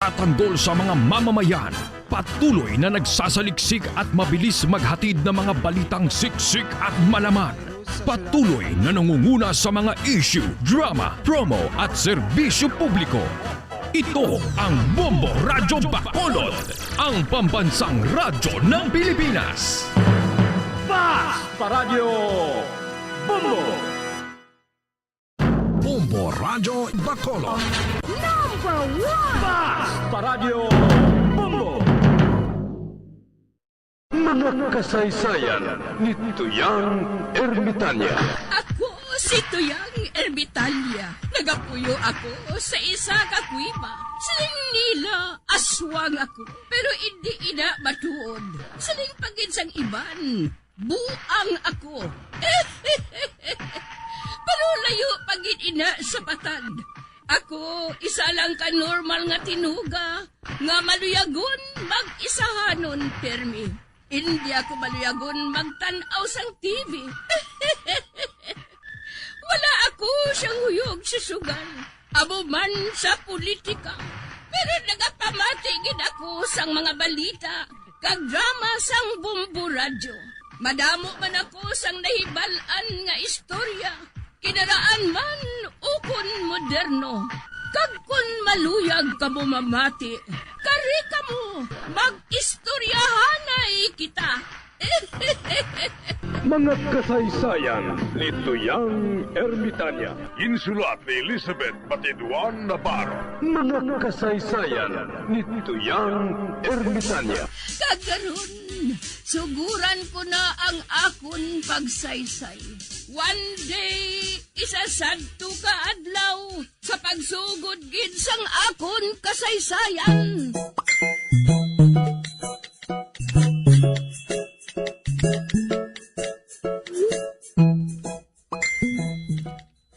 nagtatanggol sa mga mamamayan. Patuloy na nagsasaliksik at mabilis maghatid ng mga balitang siksik at malaman. Patuloy na nangunguna sa mga issue, drama, promo at serbisyo publiko. Ito ang Bombo Radyo Bacolod, ang pambansang radyo ng Pilipinas. Basta Radio Bombo! Bombo Radyo Bacolod. Number one! Basta Radio Bombo! Mga kasaysayan ni Tuyang Ermitanya. Ako si Tuyang Ermitanya. Nagapuyo ako sa isa ka kuiba. Siling nila, aswang ako. Pero hindi ina matuod. Siling paginsang iban, buang ako. Pero layo pagin ina sa patag. Ako, isa lang ka normal nga tinuga. Nga maluyagon mag-isahanon, permi. Hindi ako maluyagon magtanaw sang TV. Wala ako siyang huyog sa sugal. Abo man sa politika. Pero nagapamatagin ako sang mga balita. Kag drama sang Bombo Radyo. Madamo man ako sang nahibalan nga istorya. Kinaraan man ukon moderno. Kag kun maluyag ka mo mamati. Kari ka mo, mag-istoryahanay kita. Mga kasaysayan ni Tuyang Ermitanya. Insulat ni Elizabeth Batiduan Navarro. Mga kasaysayan ni Tuyang Ermitanya. Kagaron, suguran ko na ang akon pagsaysay. One day, isasadto ka adlaw sa pagsugod gid sang akon kasaysayan.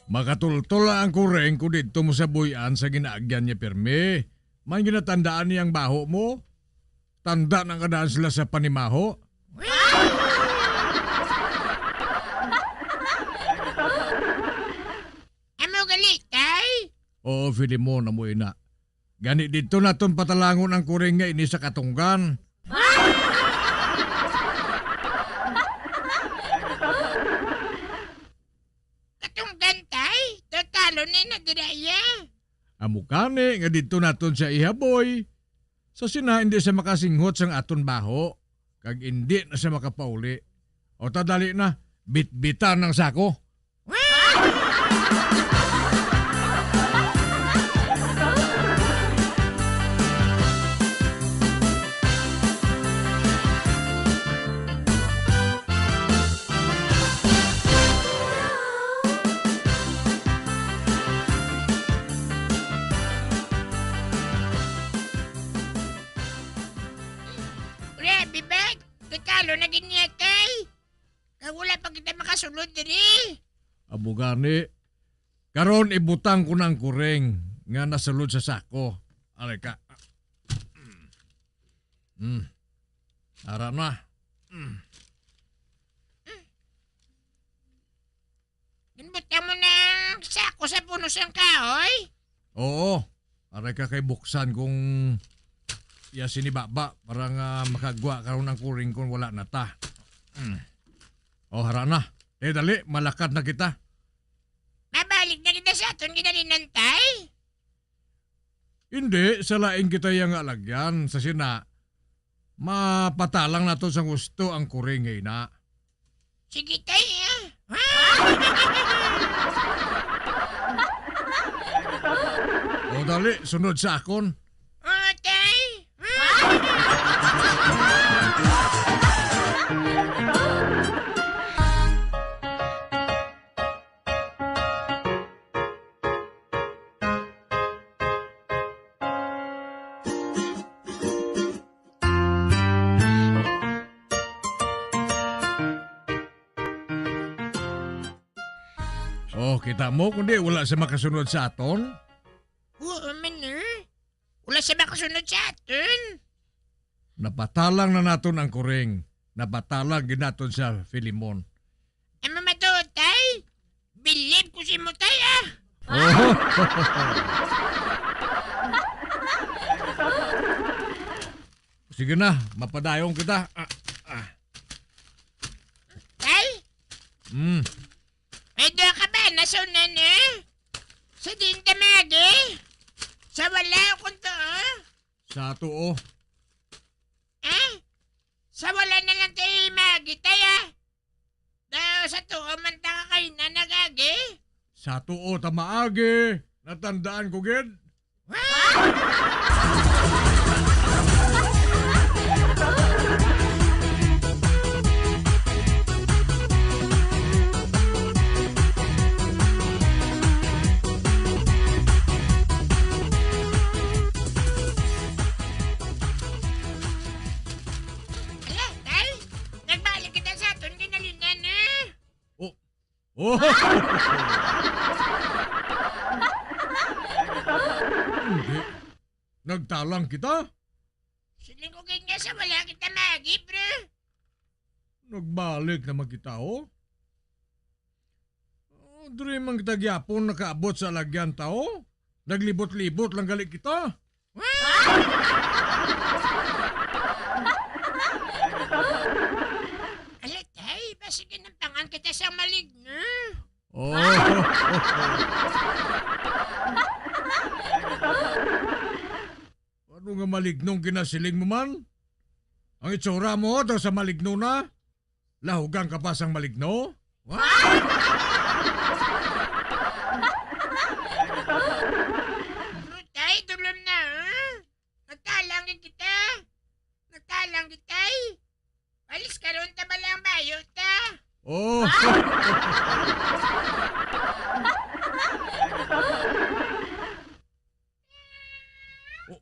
Makatultula ang kureng ko dito mo sa buyan sa ginaagyan niya pirmi. May ginatandaan niyang baho mo? Tanda ng kadaan sila sa panimaho? Amo galit, tay? Oo, Filimon, amoy na. Gani dito naton patalangon ang kureng nga ini sa katunggan. Katunggan, tay? Tatalo na nadiraya. Amukane nga dito naton sa ihaboy. Sa sina hindi sa makasinghot sang aton baho. Kag hindi na sa makapauli. O tadali na, bitbitan ng sako. Grabe ba? Tatalo na ganyan, tay? Kaya wala pa kita makasunod diri. Abugani, karon ibutang ko ng kureng nga nasulod sa sako. Alay ka. Ara na. Ginbutan mo ng sako sa puno ng kahoy? Oo. Aray ka kay buksan kung ya sinibaba para nga makagwa karon ng kuring kung wala na ta. O hara na. Dali, malakad na kita. Mabalik na kita sa aton ginalinan, tay? Hindi, sa laing kita yung alagyan. Sa sina, mapatalang na to sa gusto ang kuring ngay na. Sige, tay, ah. O dali, sunod sa akon. Oh, tay? Oh, kita mo kundi wala sa makasunod sa aton. Oo, manir. Wala siya makasunod sa aton. Napatalang na naton ang kuring. Napatalang ginaton sa Filimon. Ang mamatuod, tay? Believe ko si mo, tay, ah. Oh. sige na, mapadayong kita. Tay, Hmm. may doon ka ba nasunan sa dintamagi? Sa wala akong to, Sa tuo. Sa wala na lang tayo magi, tay, Dahil sa tuo man ta kayo na nagagi. Sa tuo tamaagi. Natandaan ko, gid. Ala, tay, nagbalik kita sa aton ginalinan, Oh! Hindi. Nagtalang kita? Silingkugin nga sa wala kita magi, bro. Nagbalik naman kita, oh. Diri man kita gyapon nakaabot sa lagyan tao. Naglibot-libot lang gali kita. Ala, tay, basig pangan kita sa maligno. Oh. Ano nga malignong kinasiling mo man? Ang itsura mo daw sa maligno na? Lahugang ka pa sang maligno? Bro, tay, tulom na, Nagtalang kita. Nagtalang kita, Alis ka ron ta balang bayo ta. Oh. Oh,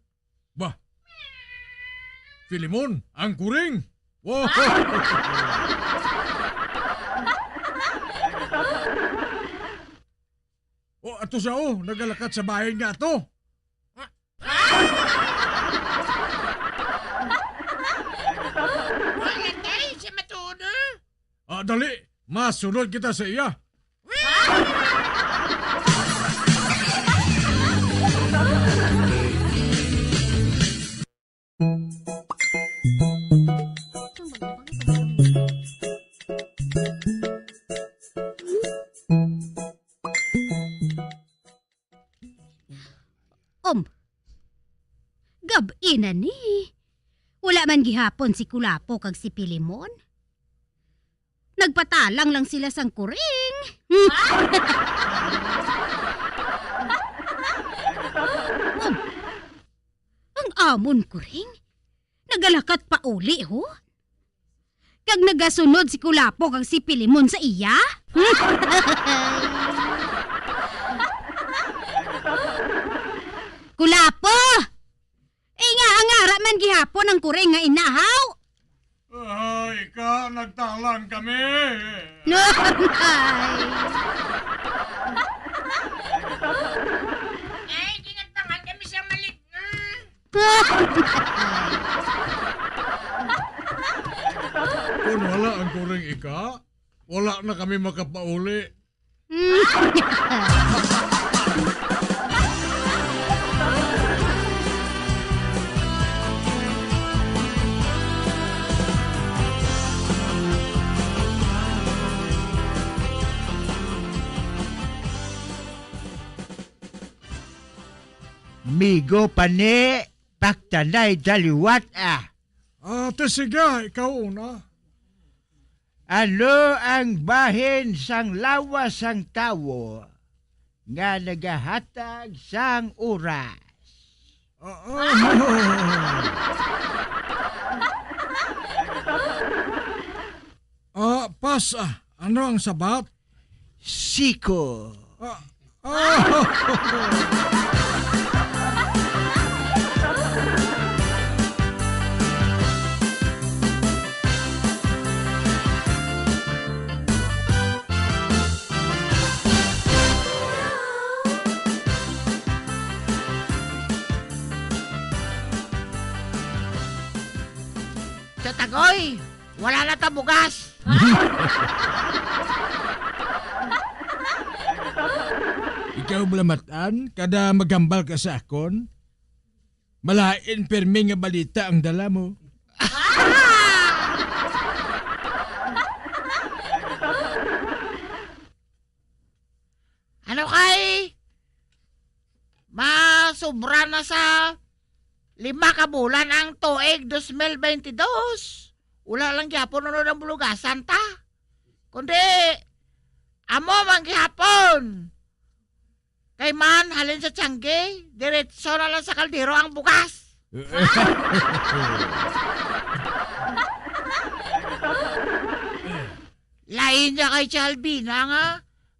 bah. Filimon, ang kuring. Wow. Oh, ato siya oh, nagalakat sa bahay nga to. Wala, tay, sa matuno. Dali, masunod kita sa iya. Gabi na ni. Wala man gihapon si Kulapo kag si Pilimon. Nagpatalang lang sila sang kuring. Ang amon kuring. Nagalakat pa uli ho. Kag nagasunod si Kulapo kag si Pilimon sa iya. Kulapo! Nga angara man gihapon ang kuring nga inahaw. Ay, ka, nagtalang kami. No. Ay, ginagpangan kami sa maligno. Kung wala ang kuring ika, wala na kami makapauli. Migo pani, paktanay daliwat Ate, sige, ikaw una. Ano ang bahin sang lawas sang tawo nga nagahatag sang oras? Pas, ano ang sabat? Siko. Sa tagoy, wala na ta bugas. Ikaw blamatan, kada magambal ka sa akon? Malain permi nga balita ang dala mo. sobra na sa 5 ka bulan ang tuig 2022. Wala lang gyapon ano ng bulugasan ta. Kundi, amo man gihapon. Kay man, halin sa tiyangge, diretso na lang sa kaldero ang bugas. Lain niya kay Chalbina nga,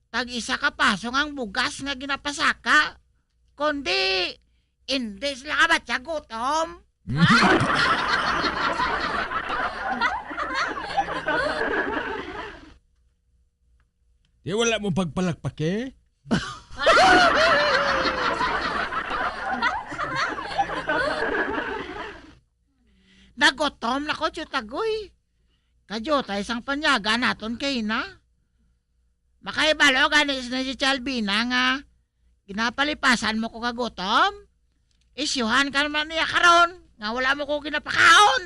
tag-isa ka pasong ang bugas nga ginapasaka. Kundi, hindi sila ka ba siya gutom? Di wala mo pagpalakpak eh. Nagutom na ko, Chutagoy. Kadyo, tayo isang panyaga naton kay na. Makaibalo ganis na si Chalbina nga, ginapalipasan mo ko kagutom. Isyuhan ka naman niya karon, nga wala mo ko ginapakaon.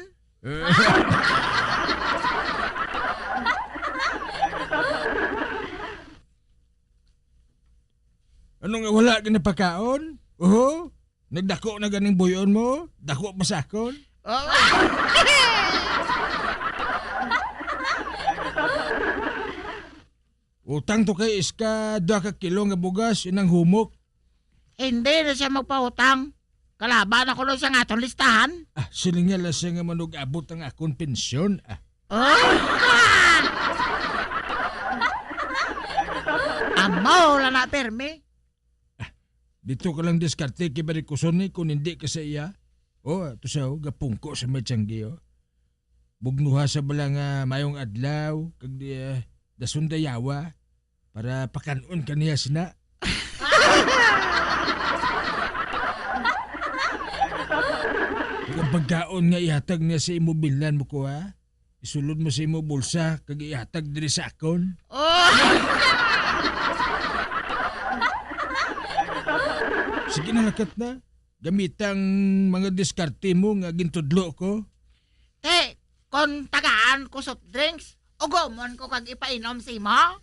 Ano nga wala ginapakaon? Oo. Nagdako na ganing buyon mo? Dako pasakon? Oo. Utang to kay iska 2 ka kilo nga bugas inang humok. Hindi na siya magpautang. Kalaban ako nun sa aton listahan. Ah, silingal na siya nga manug-abot ang akong pensyon. Ah, Amaw la na perme. dito ka lang diskarte kay barikuson ni kung hindi ka sa iya. Oh, ito sa gapungko sa may tiyanggi, oh. Bugnuha sa bala nga mayong adlaw kag di dasundayawa para pakanon kaniya sina. Kag pagkaon nga ihatag niya sa imo bilan mo ko ha. Isulod mo sa imo bulsa kag ihatag diri sa akon. Sige na lakat na. Gamitang mga diskarte mo nga gintudlo ko. Te, kon tagaan ko soft drinks, ugomon ko kag ipainom si mo.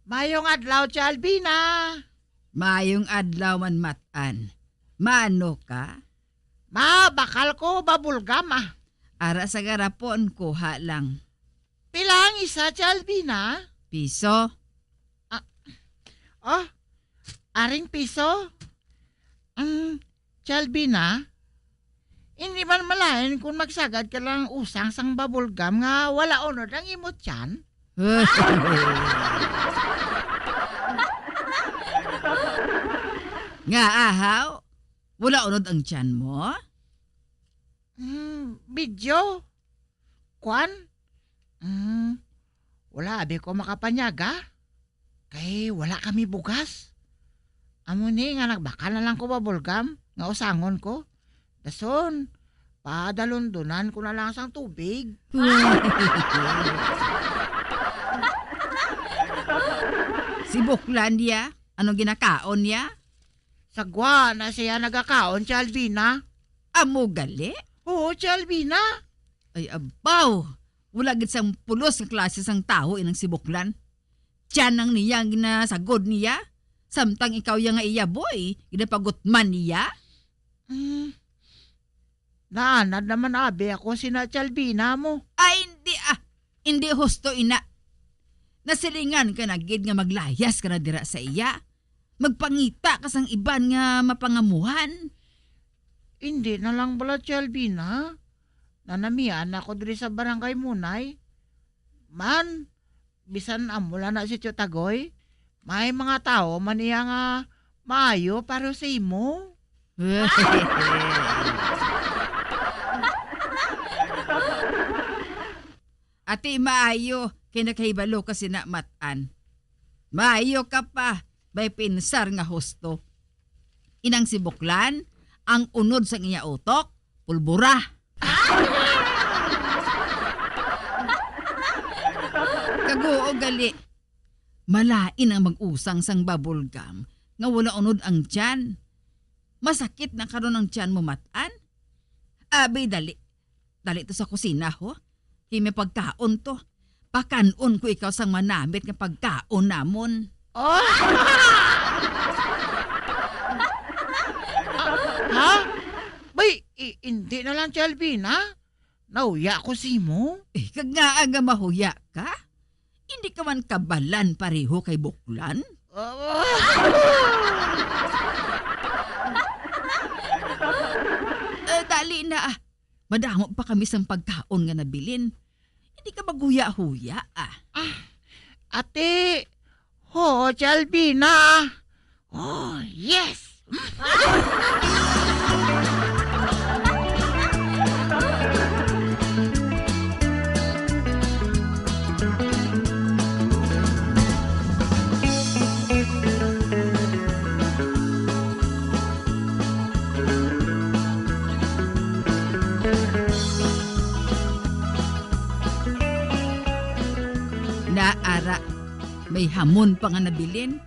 Mayong adlaw, Chalbina. Mayong adlaw man matan. Maano ka? Ma, bakal ko babulgam ah. Ara sa garapon kuha lang. Pilang isa, Chalbina? Piso? Oh, aring piso? Chalbina? Hindi man malain kung magsagad ka lang usang sang babulgam nga wala unod ang imot yan? Nga ahaw? Wala unod ang tiyan mo? Video? Kwan? Wala, abi ko makapanyaga. Kay wala kami bugas. Amo ni nga nagbaka na lang ko babulgam, nga usangon ko. Dason, padalundunan ko na lang sang tubig. Si Buklan niya? Anong ginakaon niya? Sagwa na siya nagakaon, Chalbina. Amo gali? Oo, Chalbina. Ay abaw! Wala gid sang pulos ng klase sang tao inang si Buklan. Tiyan ang niya ang ginasagod niya. Samtang ikaw yang nga iya boy, ginapagutman niya. Naanad naman abi ako sina Chalbina mo. Ay hindi hindi husto ina. Nasilingan ka na gid nga maglayas ka na dira sa iya. Magpangita ka sang iban nga mapangamuhan. Hindi na lang bala, Chalbina. Nanamian ako diri sa barangay Munay. Man, bisan amula na si Chutagoy, may mga tao man iya nga maayo para sa imo. Ati maayo, kinakahibalo kasi na matan. Maayo ka pa, may pinsar nga husto. Inang si Buklan, ang unod sa iya utok, pulbura. Kaguo gali. Malain ang mag-usang sang bubble gum nga wala unod ang tiyan. Masakit na karon ang tiyan mo, Matan. Abay, dali. Dali to sa kusina, ho. Kaya may pagkaon to. Pakanon ko ikaw sang manamit nga pagkaon namon. Oh! Ha? Bay, hindi na lang, Chalvina. Nauya ko si mo. Kag nga aga mahuya ka? Hindi ka man kabalan pareho kay Buklan? Dali na ah. Madamo pa kami sang pagkaon nga nabilin. Hindi ka maghuya-huya ah. Ate, ho, Chalvina. Oh, yes. Naara, may hamon pa nga nabilin.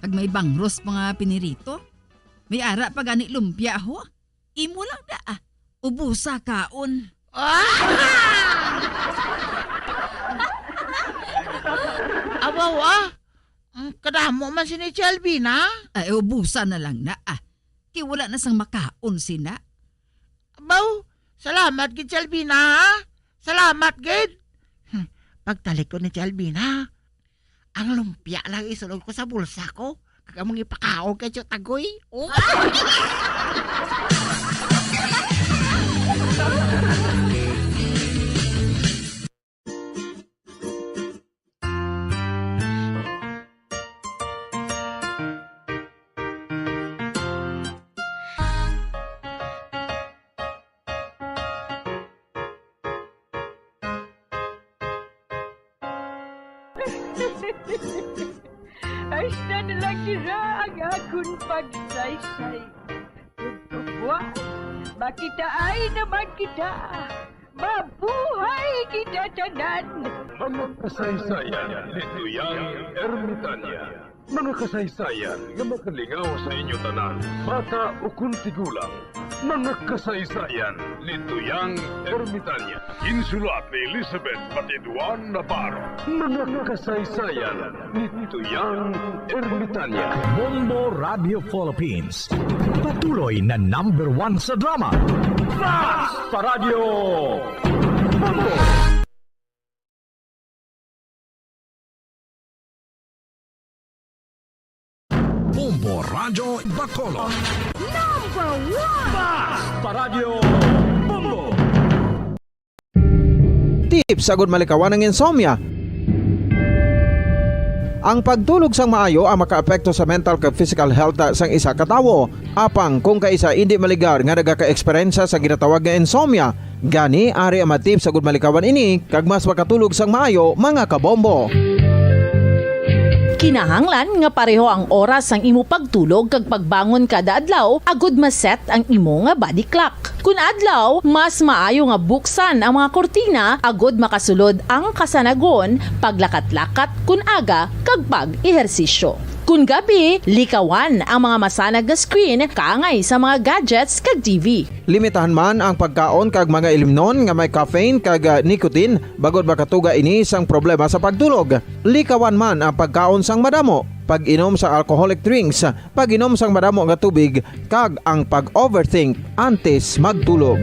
Pag may bangros pa nga pinirito. May ara pa gani lumpia ho. Imo lang na ah. Ubusa kaon. Abaw kadamo man si ni Chalvina. Ay, ubusa na lang na ah. Kaya wala na sang makaon sina. Abaw, salamat gid Chalvina ha. Salamat gid. Pagtalik ko ni Chalvina, ang lumpia lang isulod ko sa bulsa ko. Kagamong ipakaon kay Tagoy. Oh. Hasta na lang sira ang akong pagsaysay. Buwan, makita ay naman kita. Mabuhay kita tanan. Mga kasaysayan ni Tuyang Ermitanya. Mga kasaysayan nga makalingaw sa inyo tanan, bata o kuntigulang. Mga kasaysayan ni Tuyang Ermitanya. Insulat ni Elizabeth Batiduan Navarro. Mga kasaysayan ni Tuyang Ermitanya. Bombo Radio Philippines. Patuloy na #1 sa drama. Fast sa Radio Bombo! Bombo Radio Bacolod. #1 Fast sa Radio Bombo! Tips sagud malikawan ng insomnia. Ang pagtulog sang maayo ang makaapekto sa mental kag physical health sang isa ka tawo. Apang kung kaisa hindi maligar nga nagaka-eksperyensya sa ginatawag nga insomnia, gani ari ang tips sagud malikawan ini kag mas makatulog sang maayo mga kabombo. Kinahanglan nga pareho ang oras ang imo pagtulog kag pagbangon kada adlaw agud maset ang imo nga body clock. Kun adlaw, mas maayo nga buksan ang mga kortina agud makasulod ang kasanagon, paglakat-lakat kun aga kag pag-ehersisyo. Kun gabi, likawan ang mga masanag nga screen kaangay sa mga gadgets kag TV. Limitahan man ang pagkaon kag mga ilimnon nga may caffeine kag nicotine bagod makatuga ini sang problema sa pagtulog. Likawan man ang pagkaon sang madamo, pag-inom sa alcoholic drinks, pag-inom sang madamo nga tubig kag ang pag-overthink antes magtulog.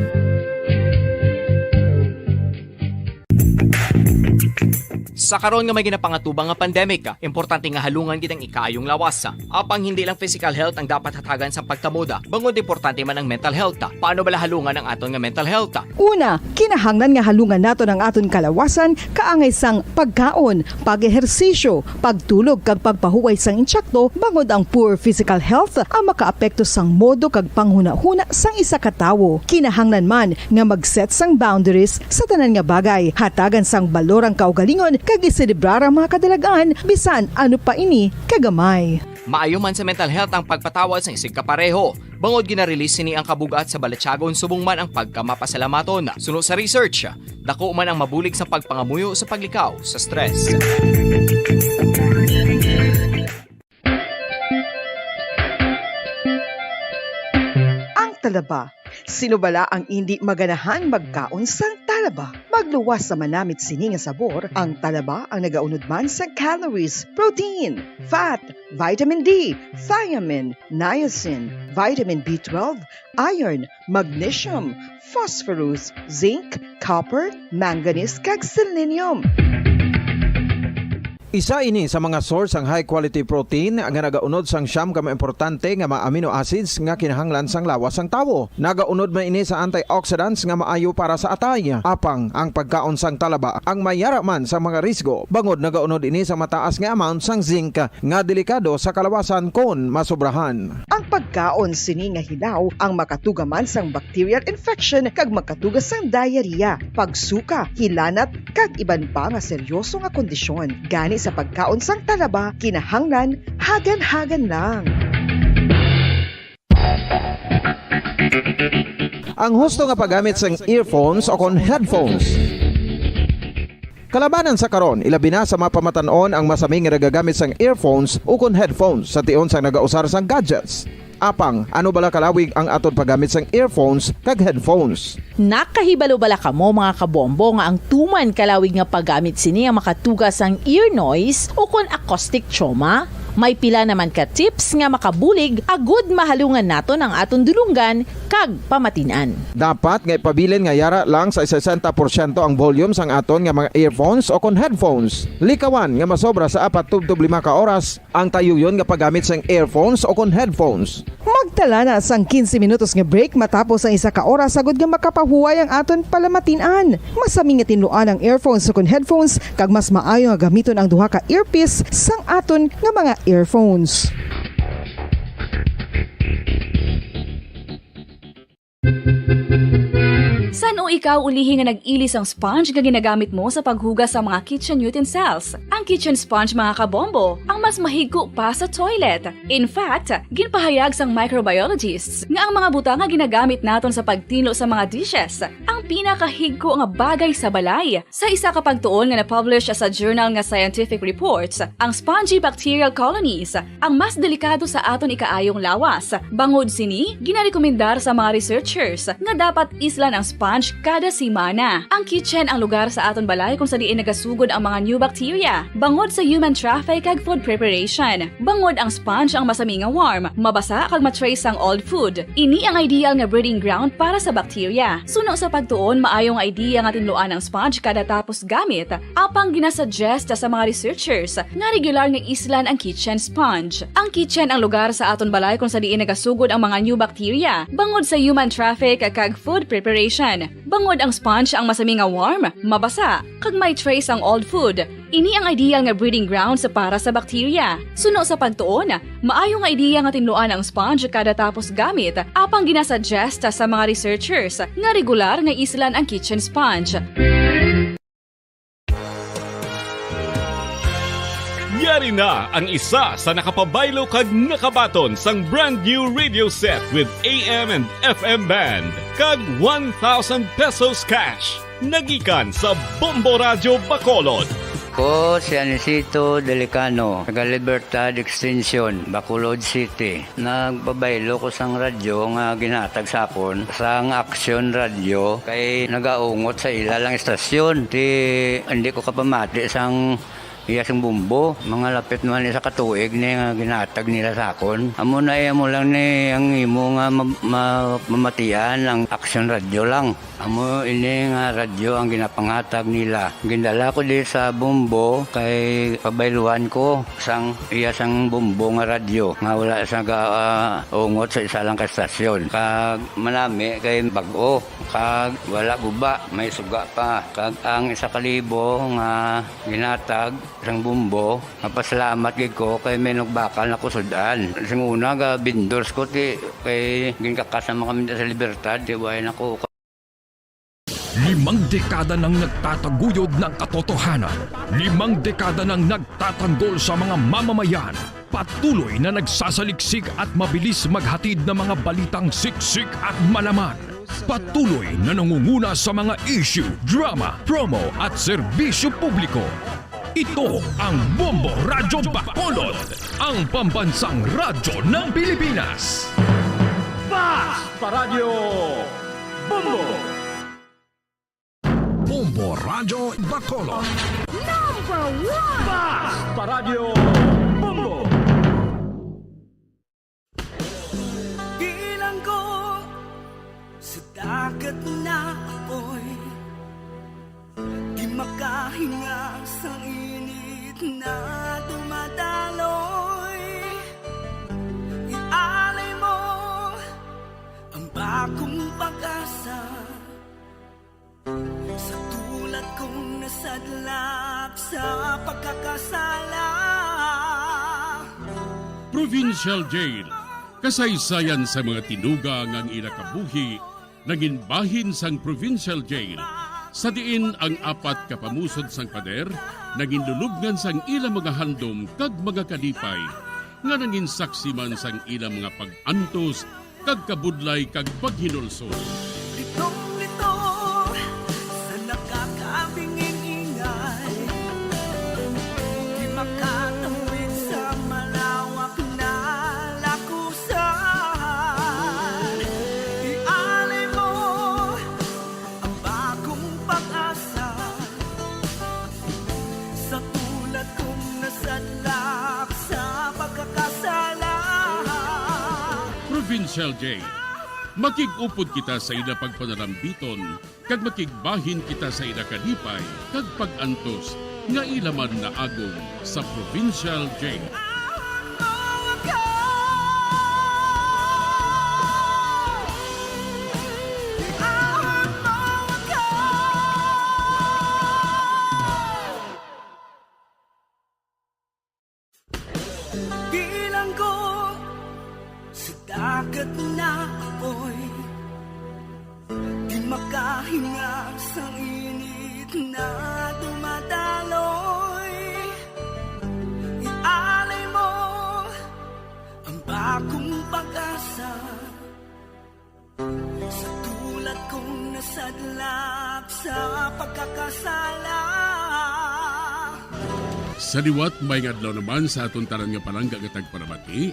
Sa karon nga may ginapangatubang nga pandemic, importante nga halungan gid ang ikayong lawas. Apang hindi lang physical health ang dapat hatagan sa pagkamuda, bangod importante man ang mental health. Paano bala halungan ang aton nga mental health? Una, kinahanglan nga halungan naton ang aton kalawasan kaangay sang pagkaon, pag-ehersisyo, pagtulog kag pagpahuway sang insyakto bangod ang poor physical health ang makaapekto sang modo kag panghuna-huna sang isa ka tawo. Kinahanglan man nga mag-set sang boundaries sa tanan nga bagay, hatagan sang balorang kaugalingon kag nagiselebrar ang mga kadalagan bisan ano pa ini kagamay. Maayo man sa mental health ang pagpatawad sa isig kapareho. Bangod ginarelease ni ang kabugat sa Balatyagon subong man ang pagkamapasalamaton. Suno sa research, dako man ang mabulig sa pagpangamuyo sa paglikaw sa stress. Ang talaba. Sino bala ang hindi maganahan magkaon sang talaba? Magluwas sa manamit sini nga sabor, ang talaba ang nagaunod man sa calories, protein, fat, vitamin D, thiamine, niacin, vitamin B12, iron, magnesium, phosphorus, zinc, copper, manganese kag selenium. Isa ini sa mga source ang high quality protein nga nagaunod sang siyam ka importante nga mga amino acids nga kinahanglan sang lawas sang tawo. Nagaunod man ini sa antioxidants nga maayo para sa atay. Apang ang pagkaon sang talaba ang mayara man sa mga risgo. Bangod nagaunod ini sa mataas nga amount sang zinc nga delikado sa kalawasan kon masobrahan. Ang pagkaon sini nga hilaw ang makatugaman sang bacterial infection kag makatuga sang diarrhea, pagsuka, hilanat kag iban pa nga seryoso nga kondisyon. Gani sa pagkaon sang talaba, kinahanglan hagan-hagan lang. Ang husto nga paggamit sang earphones o kon headphones. Kalabanan sa karon, ilabi na sa mapamatanon ang masaming nga nagagamit sang earphones o kon headphones sa tion sang nagausar sang gadgets. Apang, ano bala kalawig ang aton paggamit sang earphones kag headphones? Nakahibalo bala kamo mga kabombo nga ang tuman kalawig nga paggamit sini ang makatugas ang ear noise o kon acoustic trauma? May pila naman ka tips nga makabulig agud mahalungan naton ang aton dulunggan kag pamatinan. Dapat nga ipabilin nga yara lang sa 60% ang volume sang aton nga mga earphones o kon headphones. Likawan nga masobra sa 4 to 5 ka oras ang tayuyon nga paggamit sang earphones o kon headphones. Magtala na sang 15 minutos nga break matapos ang 1 ka oras sagod nga makapahuway ang aton palamatinan. Masami nga tinluan ang earphones o kon headphones kag mas maayo nga gamiton ang duha ka earpiece sang aton nga mga earphones. San o ikaw ulihi nga nag-ilis ang sponge nga ginagamit mo sa paghugas sa mga kitchen utensils? Ang kitchen sponge mga kabombo, ang mas mahigko pa sa toilet. In fact, ginpahayag sang microbiologists nga ang mga butang nga ginagamit naton sa pagtinlo sa mga dishes ang pinakahigko nga bagay sa balay. Sa isa ka pagtuon nga na-publish sa journal nga Scientific Reports, ang spongy bacterial colonies ang mas delikado sa aton ikaayong lawas. Bangod sini, ginarekomendar sa mga researchers nga dapat islan ang sponge kada simana. Ang kitchen ang lugar sa aton balay kung sa diin nagasugod ang mga new bacteria. Bangod sa human traffic kag food preparation. Bangod ang sponge ang masami nga warm, mabasa kag matrace ang old food. Ini ang ideal nga breeding ground para sa bacteria. Suno sa pagtuon, maayong idea nga tinluan ang sponge kada tapos gamit. Apang ginasuggest sa mga researchers nga regular nga islan ang kitchen sponge. Ang kitchen ang lugar sa aton balay kung sa diin nagasugod ang mga new bacteria. Bangod sa human traffic kag food preparation. Bangod ang sponge ang masami nga warm, mabasa, kag may trace ang old food. Ini ang ideal nga breeding ground sa para sa bacteria. Suno sa pagtuon, maayong idea nga tinluan ang sponge kada tapos gamit, apang ginasuggest sa mga researchers nga regular nga islan ang kitchen sponge. Yari na ang isa sa nakapabaylo kag nakabaton sang brand new radio set with AM and FM band kag 1,000 pesos cash. Nagikan sa Bombo Radio Bacolod. Ko si Anisito Delicano, taga Libertad Extension, Bacolod City. Nagpabaylo ko sang radyo nga ginatag sa akon sang Action Radio kay nagaungot sa ilalang estasyon. Hindi ko kapamati sang iyasang bumbo, mga lapit naman sa katuig ni nga ginatag nila sa akon. Amo na mo lang ni ang imo nga mamatian ang Action Radio lang. Amo ini nga radyo ang ginapangatag nila. Gindala ko di sa bumbo kay pabayluan ko sang iyasang bumbo nga radyo nga wala sa ungot sa isa lang ka estasyon. Kag manami kay bag-o, kag wala guba, may suga pa. Kag ang 1,000 nga ginatag sang bumbo, mapasalamat gid ko kay may nagbakal na kusudan. Sing una ga vendors ko kay ginkakasama kami sa Libertad, di way nako. 5 dekada nang nagtataguyod ng katotohanan. 5 dekada nang nagtatanggol sa mga mamamayan. Patuloy na nagsasaliksik at mabilis maghatid ng mga balitang siksik at malaman. Patuloy na nangunguna sa mga issue, drama, promo at serbisyo publiko. Ito ang Bombo Radyo Bacolod, ang pambansang radyo ng Pilipinas. Basta Radio Bombo! Bombo Radyo Bacolod. Number 1! Basta Radio Bombo! Bilang ko sa dagat na apoy, di makahinga sa init na dumadaloy. Ialay mo ang bagong pag-asa sa tulad kong nasadlak sa pagkakasala. Provincial Jail, kasaysayan sa mga tinugang ang ilakabuhi, naging bahin sang Provincial Jail. Sa diin ang 4 kapamusod sang pader, naging lulubngan sang ilang mga handom kag mga kalipay, nga naging saksi man sang ilang mga pag-antos, kag kabudlay kag paghinulsol. Litong-lito sa nakakabinging ingay, di makatawid sa malawak na lakusan. Ialay mo ang bagong pag-asa sa tulad kong nasadlak sa pagkakasala. Provincial Jail, makigupod kita sa ila pagpanarambiton, kag makigbahin kita sa ila kalipay, kag pag-antos, nga ilaman na agong sa Provincial Jail. Bilang ko sa dagat na apoy, di makahinga sa init na dumadaloy. Ialay mo ang bagong pag-asa sa tulad kong nasadlak sa pagkakasala. Sa liwat may adlaw naman sa aton tanan nga palangga nga tagpanamati.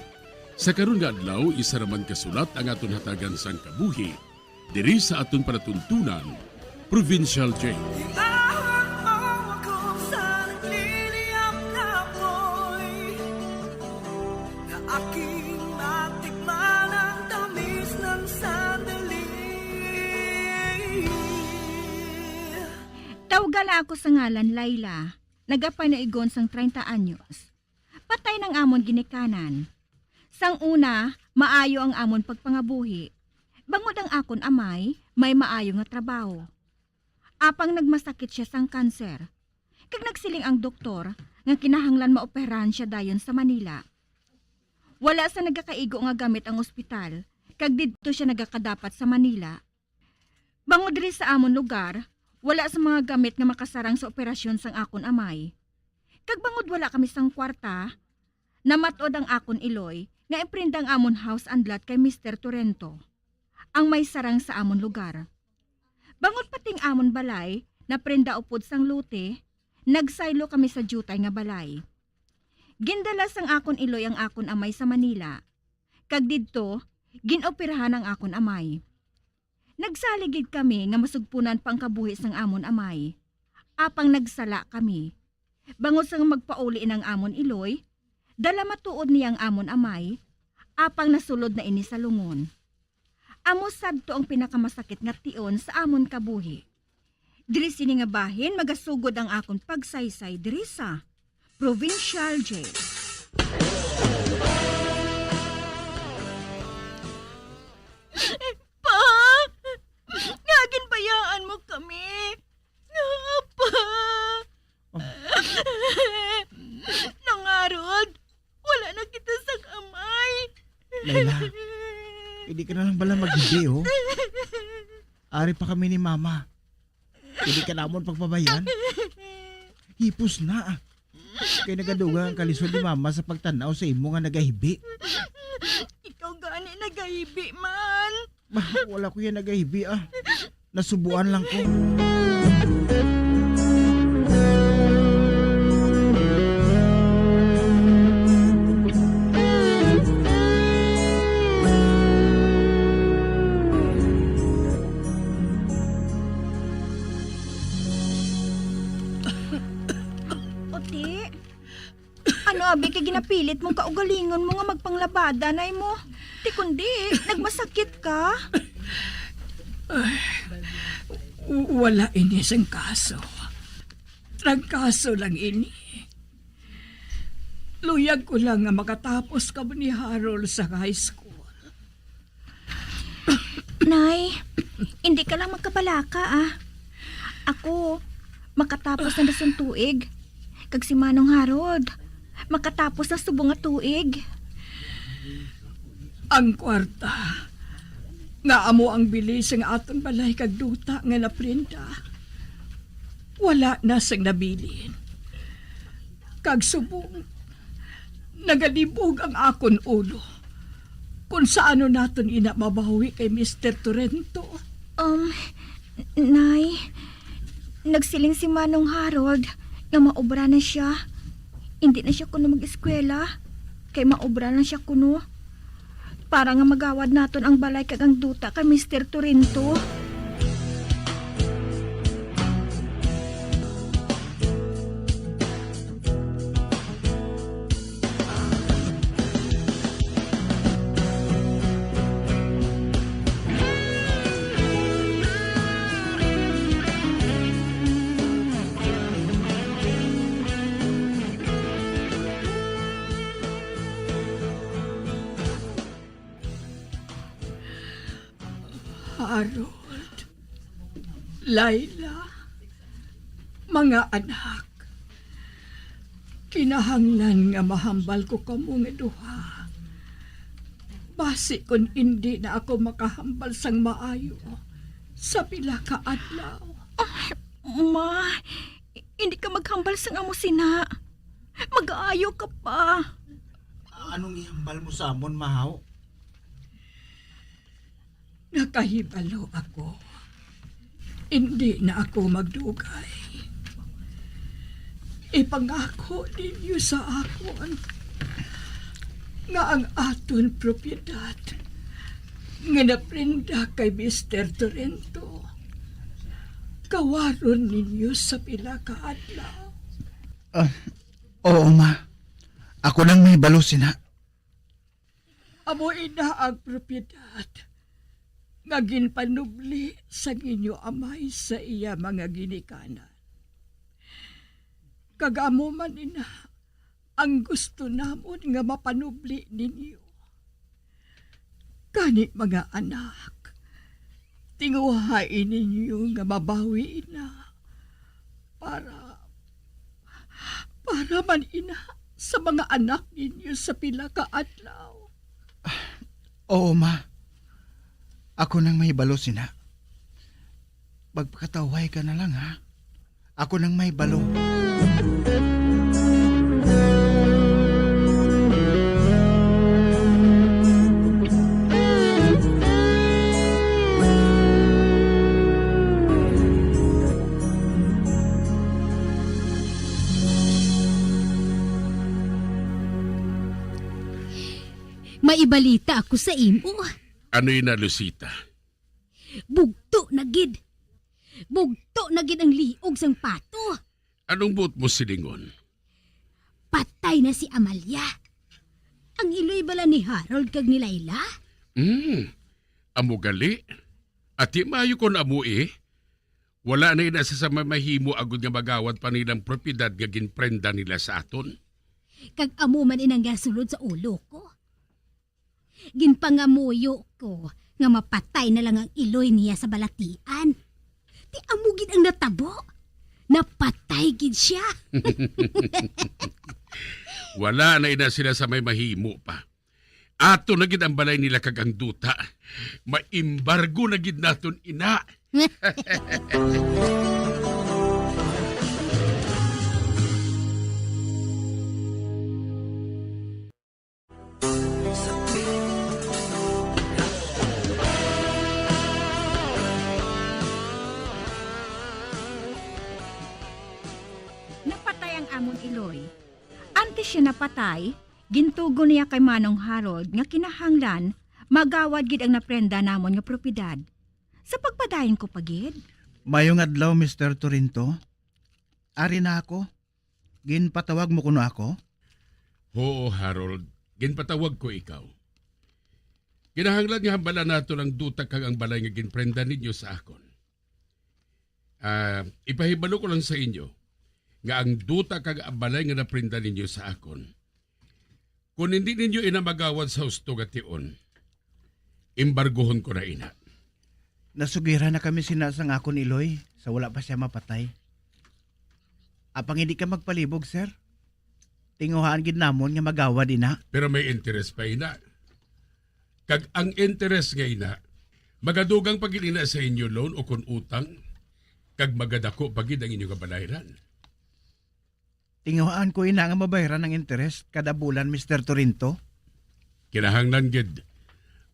Sa karon nga adlaw isa raman kasulat ang aton hatagan sang kabuhi diri sa aton panatuntunan, Provincial Jail. Iahon mo ako sa nagliliyap na apoy, na aking matikman ang tamis ng sandali. Tawgala ako sa ngalan Layla. Nagapay na igon sang 30 anyos. Patay ng amon ginikanan. Sang una, maayo ang amon pagpangabuhi. Bangod ang akon amay, may maayo nga trabaho. Apang nagmasakit siya sang kanser. Kag nagsiling ang doktor, nga kinahanglan maoperahan siya dayon sa Manila. Wala sa nagakaigo nga gamit ang ospital, kag didto siya nagakadapat sa Manila. Bangod diri sa amon lugar, wala sa mga gamit nga makasarang sa operasyon sang akon amay. Kag bangod wala kami sang kwarta, namatod ang akon iloy nga iprindang amon house and lot kay Mr. Torrento, ang may sarang sa amon lugar. Bangod pating amon balay, na prenda upod sang lute, nagsaylo kami sa jutay nga balay. Gindala sang akon iloy ang akon amay sa Manila, kag didto, ginoperahan ang akon amay. Nagsaligid kami nga masugpunan pang kabuhi sang amon amay. Apang nagsala kami. Bangod sang magpauli ng amon iloy, dala matuod niyang amon amay, apang nasulod na ini sa lungon. Amo sadto ang pinakamasakit nga tion sa amon kabuhi. Diri sini nga bahin magasugod ang akon pagsaysay diri sa Provincial Jail. Pa! Ngagin bayaan mo kami. Pa! Nangarod, wala na kita sa kamay. Layla, hindi ka na lang bala mag-hindi, oh. Ari pa kami ni Mama. Hindi ka namon pagpabayan. Hipos na. Kay nagadugang ang kalisod ni mama sa pagtanaw sa imo nga nagahibi. Ikaw gani nagahibi man. Wala ko yan nagahibi Nasubuan lang ko. Oti, ano abi kay ginapilit mong kaugalingon mo nga magpanglabada nay mo? Ti kundi, nagmasakit ka? Wala ini sang kaso. Trangkaso lang ini. Luyag ko lang nga makatapos ka ni Harold sa high school. Nay, hindi ka lang magkabalaka Ako, makatapos na dasong tuig. Kag si Manong Harold, makatapos na subong nga tuig. Ang kwarta nga amo ang bilis ng aton balay kag duta nga naprinta. Wala na sang nabilin. Kag subong nagalibog ang akon ulo kung saano naton ina mabawi kay Mr. Torrento. Nay, nagsiling si Manong Harold nga maobra na siya. Hindi na siya kuno mag-eskwela kay maobra na siya kuno. Para nga magawad naton ang balay kag ang duta kay Mr. Torrento. Harold, Laila, mga anak, kinahanglan nga mahambal ko kamo nga duha. Basi kung hindi na ako makahambal sang maayo sa pila ka adlaw. Ma, hindi ka maghambal sang amo sina. Mag-aayo ka pa. Anong ihambal mo sa amon, mahaw? Nakahibalo ako. Hindi na ako magdugay. Ipangako ninyo sa akon nga ang aton propiedad nga naprinda kay Mr. Torrento kawaron ninyo sa pila ka adlaw. Oo, ma. Ako nang may balo sina. Amo ina ang propiedad nga ginpanubli sa inyo amay sa iya mga ginikanan. Kagamo man ina ang gusto namon nga mapanubli ninyo. Kani mga anak, tinguhain ninyo nga mabawi ina para man ina sa mga anak ninyo sa pila ka adlaw. Oo, ma. Ako nang may balo sina. Magpakataway ka na lang, ha? Ako nang may balo. Maibalita ako sa imo. Ano yun na, Lucita? Bugto na gid. Bugto na gid ang liog sang pato. Anong buot mo silingon? Patay na si Amalia. Ang iloy bala ni Harold kag ni Laila? Amo gali. At mayo kon amo wala na inasa sa mamahimo agud nga magawad pa nilang propiedad nga ginprenda nila sa aton. Kag amo man inang gasulod sa ulo ko. Ginpangamuyo ko nga mapatay na lang ang iloy niya sa balatian. Ti amo gid ang natabo. Napatay gid siya. Wala na ina sila sa may mahimo pa. Ato na gid ang balay nila kag ang duta. Maimbargo na gid naton ina. siya napatay, gintugo niya kay Manong Harold nga kinahanglan magawad gid ang naprenda namon nga propiedad. Sa pagpadayon ko pagid. Mayong adlaw, Mr. Torinto. Ari na ako. Ginpatawag mo kuno ako? Oo, Harold. Ginpatawag ko ikaw. Kinahanglan nga hambala nato ng duta kag ang balay nga ginprenda ninyo sa akon. Ipahibalo ko lang sa inyo nga ang duta kag ang balay nga naprenda ninyo sa akon. Kung hindi ninyo inamagawad sa husto nga tion, imbargohon ko na ina. Nasugira na kami sinasang akon Iloy sa wala pa siya mapatay. Apang hindi ka magpalibog, sir? Tinguhaan gid namon nga magawad ina. Pero may interest pa ina. Kag ang interest nga ina, magadugang pagid ina sa inyo loan o kun utang, kag magadako pagid ang inyong kabalayran. Tinguhaan ko ina nga mabayaran ng interest kada bulan, Mr. Torinto. Kinahanglan gid,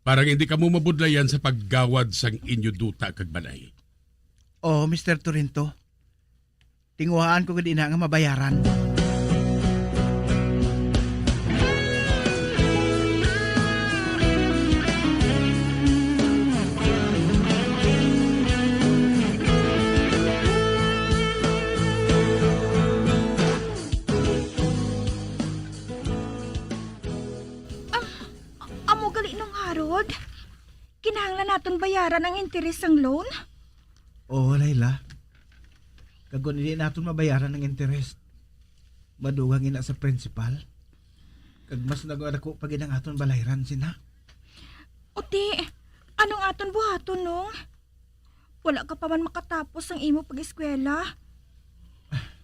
parang hindi ka mo mabudlayan sa paggawad sang inyo duta kag balay. Oh, Mr. Torinto. Tinguhaan ko gid ina nga mabayaran. Amo gali nung Harold. Kinahanglan naton bayaran ang interes sang loan. Oh, Layla. Kagun hindi natin mabayaran ng interest. Madugang ina sa principal. Kag mas nagwadako pag inang aton balayran sina. Uti, anong aton buhaton nung? Wala ka pa man makatapos ang imo pag-eskwela.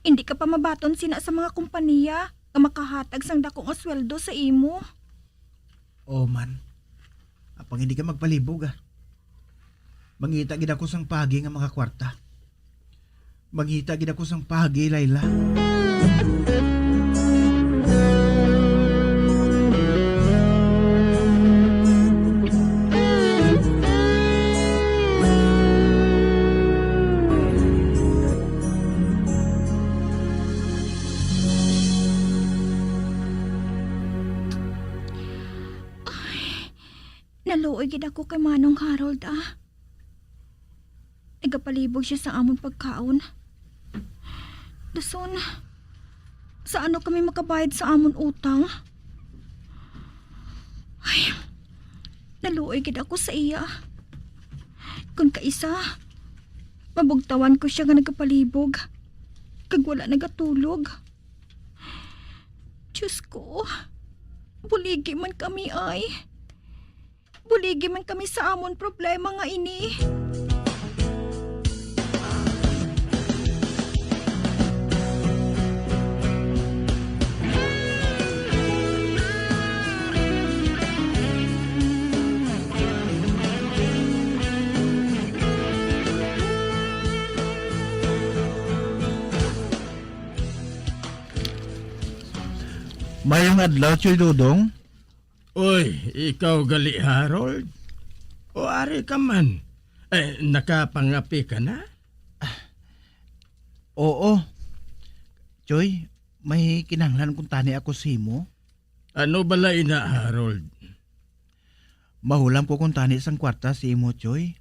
Hindi ka pa mabaton sina sa mga kumpanya nga makahatag sang dako nga sweldo sa imo. Oh man. Apang hindi ka magpalibog Mangita gid ako sang pagi nga mga kwarta. Mangita gid ako sang pagi, Layla. Naluoy gid ako kay Manong Harold Nagapalibog siya sa amon pagkaon. Dason, sa ano kami makabayad sa amon utang? Ay, naluoy gid ako sa iya. Kung kaisa, mabugtawan ko siya nga nagapalibog. Kag wala nagatulog. Diyos ko, buligi man kami ay. Buligi man kami sa amon problema nga ini. Mayong adlaw, Choy Dudong. Uy, ikaw gali Harold? O ari ka man? Nakapangapi ka na? Oo. Choy, may kinahanglan kung tani ako simo. Ano bala ina, Harold? Mahulam ko kung tani sang kwarta simo, Choy.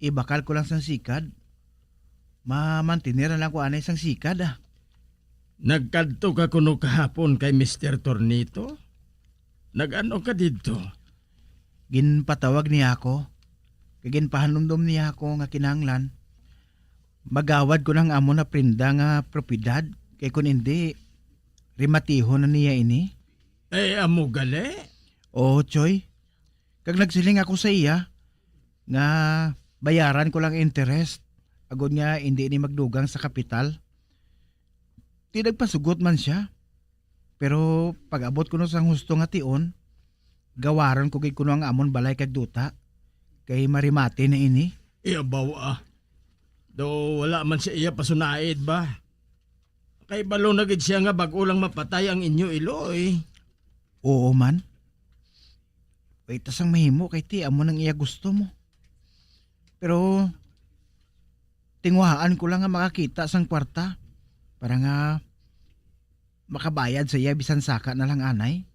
Ibakal ko lang sang sikad. Mamantinira lang ko anay sang sikad Nagkadto ka kuno kahapon kay Mr. Tornito? Nag-ano ka dito? Ginpatawag niya ako. Ginpahanumdum niya ako nga kinahanglan. Magawad ko ng amo na prenda nga propiedad. Kay kun hindi, rimatiho na niya ini. Amo gali? Oo, Choy. Kag nagsiling ako sa iya, nga bayaran ko lang interest. Agod nga hindi ni magdugang sa kapital. Di nagpasugot man siya. Pero pag abot ko no sang husto nga tion, gawaran ko kay kuno ang amon balay kag duta. Kay marimati na ini. Iyabaw Do wala man siya iya pasunaid ba? Kay balo na gid siya nga bag-o lang mapatay ang inyo Iloy. Oo man. Wait tasang mahimo kay ti amo nang iya gusto mo. Pero tingwahaan ko lang nga makakita sang kwarta para nga makabayad sa iya bisan saka na lang anay.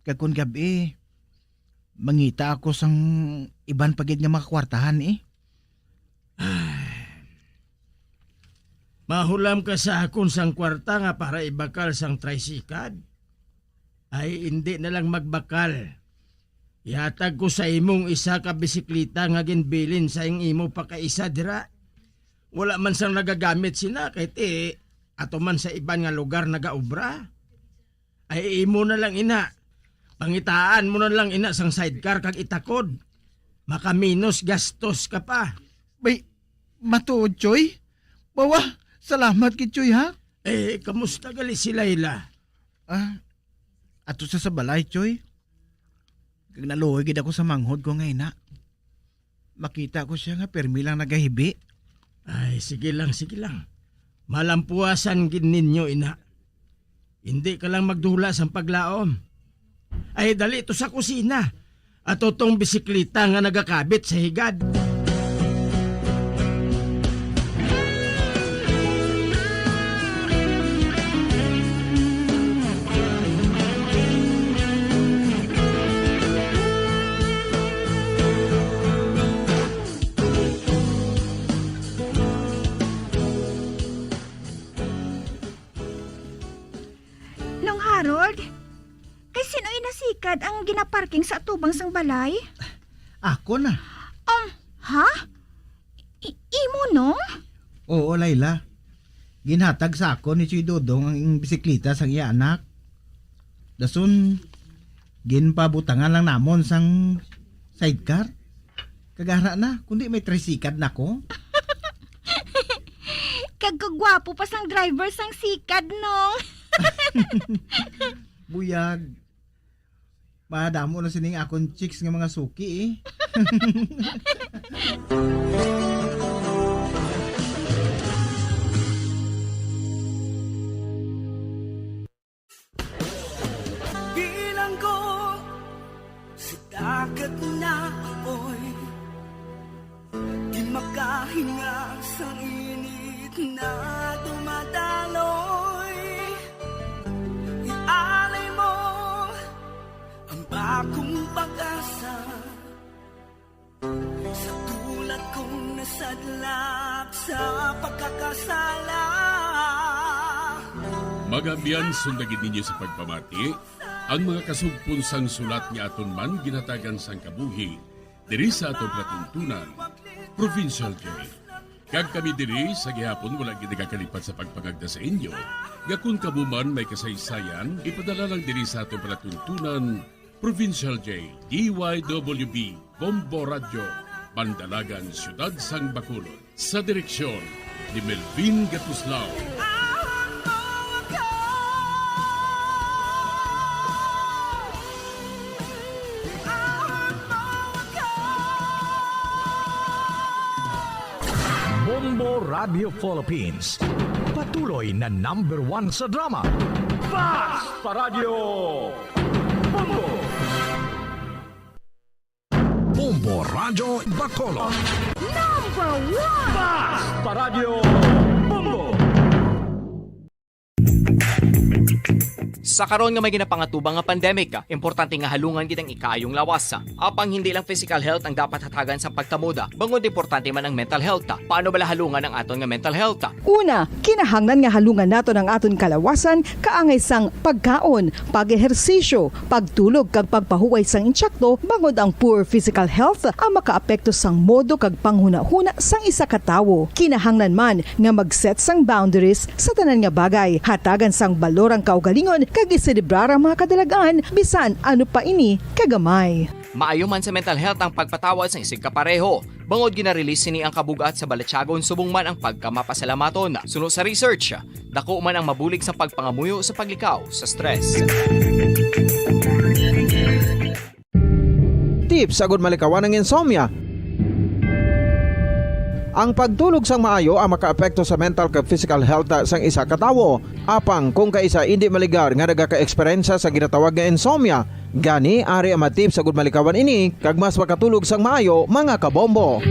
Kag kun gabi mangita ako sang iban pagid nga makakwartahan eh. Mahulam ka sa akon sang kwarta nga para ibakal sang tricycad. Ay hindi na lang magbakal. Ihatag ko sa imong isa ka bisikleta nga ginbilin sa imo pa ka isa dira. Wala man sang nagagamit sina kahit ato man sa iban nga lugar nagaobra. Ay imo na lang ina. Pangitaan mo na lang ina sang sidecar kag itakod. Makaminos gastos ka pa. Bay, matuod, Choy. Bawa, salamat kay Choy, ha? Kamusta gali si Layla? Ato sa balay, Choy. Kag naluoy gid ako sa manghod ko ngay na. Makita ko siya nga permi lang nagahibi. Ay, sige lang. Malampuasan gid ninyo, ina. Hindi ka lang magdula sa paglaom. Ay, dali ito sa kusina. At itong bisikleta nga nagakabit sa higad. Nung Harold, kay sino inasikad ang ginaparking sa atubang sang balay? Ako na. Ha? Imo no? Oo, Layla. Ginhatag sa ako ni Choy Dodong ang bisikleta sang iya anak. Dasun, ginpabutangan lang namon sang sidecar. Kagara na, kundi may tricycad na ko. Kagagwapo pa sang driver sang sikad no? Buyag. Madamo na sining akong chicks nga mga suki eh. Bilang ko sa dagat na apoy, di makahinga sa init na dumadaloy. Ialay mo ang bagong pag-asa sa tulad kong nasadlak sa pagkakasala. Magabiyan sundagin ninyo sa pagpamati ang mga kasugpon sang sulat ni aton man ginatagan sang kabuhi diri sa aton platuntunan, Provincial Joy. Kag kami diri sa gihapon wala gid nagakalipat sa pagpangagda sa inyo. Gakun kabuman may kasaysayan, ipadala lang diri sa aton platuntunan, Provincial J, DYWB, Bombo Radio, Bandalagan, Siyudad Sang Bacolod. Sa direksyon ni Melvin Gatuslao. Bombo Radio Philippines. Patuloy na #1 sa drama. Basta Radio Bombo! Bombo Radio Bacolod. #1 Basta Radio Bombo! Sa karon nga may ginapangatubang nga pandemic, importante nga halungan kitang ikayong lawas. Apang hindi lang physical health ang dapat hatagan sa pagtamuda, bangod importante man ang mental health. Paano bala halungan ang aton nga mental health? Una, kinahanglan nga halungan nato ng aton kalawasan kaangay sang pagkaon, pag-ehersisyo, pagtulog kag pagpahuway sang insyakto bangod ang poor physical health ang makaapekto sang modo kag panghuna-huna sang isa ka tawo. Kinahanglan man nga mag-set sang boundaries sa tanan nga bagay, hatagan sang balorang kaugalingon kag iselebrar ang mga kadalagaan bisan ano pa ini kagamay. Maayo man sa mental health ang pagpatawad sa isig kapareho. Bangod ginarelease sini ang kabugat sa Balatyagon subong man ang pagkamapasalamaton. Sunod sa research, dako man ang mabulig sa pagpangamuyo sa paglikaw sa stress. Tips agud malikawan ng insomnia. Ang pagtulog sang maayo ang makaapekto sa mental kag physical health sang isa ka tawo. Apang kung kaisa hindi maligar nga nagaka-eksperyensya sa ginatawag nga insomnia, gani ari ang matip sa gud malikawan ini kag mas makatulog sang maayo mga kabombo.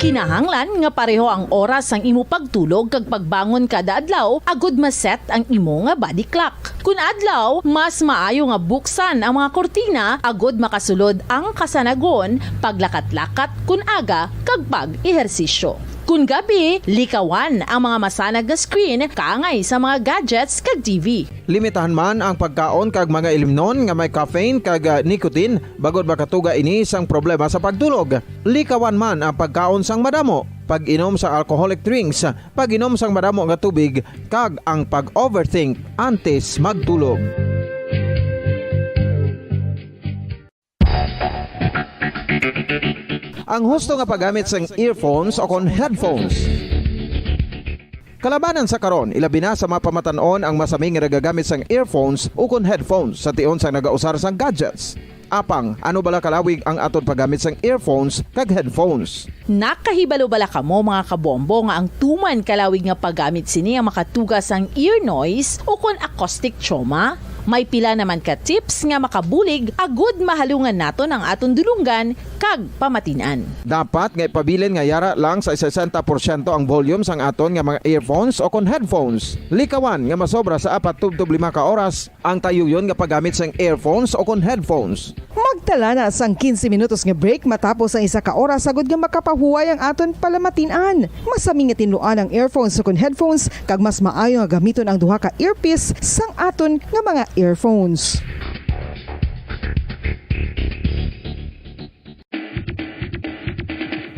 Kinahanglan nga pareho ang oras ang imo pagtulog kag pagbangon kada adlaw agud maset ang imo nga body clock. Kun adlaw, mas maayo nga buksan ang mga kortina agud makasulod ang kasanagon, paglakat-lakat kun aga kag pag-ehersisyo. Kun gabi, likawan ang mga masanag nga screen kaangay sa mga gadgets kag TV. Limitahan man ang pagkaon kag mga ilimnon nga may caffeine kag nicotine bagod makatuga ini sang problema sa pagtulog. Likawan man ang pagkaon sang madamo, pag-inom sa alcoholic drinks, pag-inom sang madamo nga tubig kag ang pag-overthink antes magtulog. Ang husto nga paggamit sang earphones o kon headphones. Kalabanan sa karon, ilabi na sa mga pamatanon ang masaming nga nagagamit sang earphones o kon headphones sa tion sang nagausar sang gadgets. Apang, ano bala kalawig ang aton paggamit sang earphones kag headphones? Nakahibalo bala kamo mga kabombo nga ang tuman kalawig nga paggamit sini ang makatugas ang ear noise o kon acoustic trauma? May pila naman ka tips nga makabulig agud mahalungan naton ang aton dulunggan kag pamatinan. Dapat nga ipabilin nga yara lang sa 60% ang volume sang aton nga mga earphones o kon headphones. Likawan nga masobra sa 4 tub 5 ka oras ang tayuyon nga paggamit sang earphones o kon headphones. Magtala na sang 15 minutos nga break matapos ang 1 ka oras sagud nga makapahuway ang aton palamatinan. Masami nga tinluan ang earphones o kon headphones kag mas maayo nga gamiton ang duha ka earpiece sang aton nga mga earphones.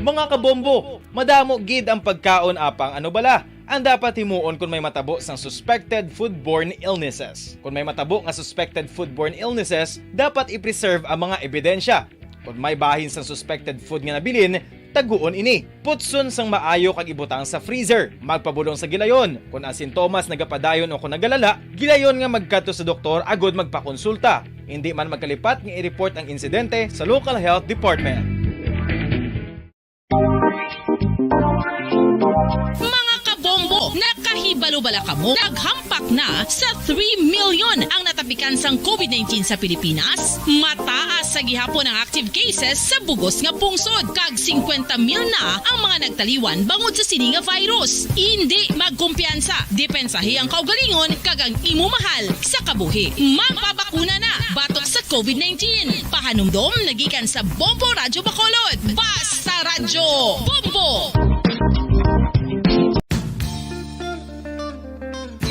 Mga kabombo, madamo gid ang pagkaon apang ano bala? Ang dapat himuon kung may matabo sang suspected foodborne illnesses. Kung may matabo nga suspected foodborne illnesses, dapat i-preserve ang mga ebidensya. Kung may bahin sang suspected food nga nabilin, taguon ini. Putson sang maayo kag ibutang sa freezer. Magpabulong sa gilayon. Kung ang sintomas nagapadayon o kung nagalala, gilayon nga magkadto sa doktor agud magpakonsulta. Hindi man magkalipat nga i-report ang insidente sa local health department. Mga kabombo, nakahibalo bala kamo? Naghampak na sa 3 million ang natapikan sang COVID-19 sa Pilipinas. Mataas sa gihapon ang active cases sa bugos nga pungsod. Kag 50 mil na ang mga nagtaliwan bangod sa sini nga virus. Hindi magkumpiyansa. Depensahe ang kaugalingon kag ang imo mahal sa kabuhi. Magpabakuna na batok sa COVID-19. Pahanumdom nagikan sa Bombo Radyo Bacolod. Basta Radyo Bombo!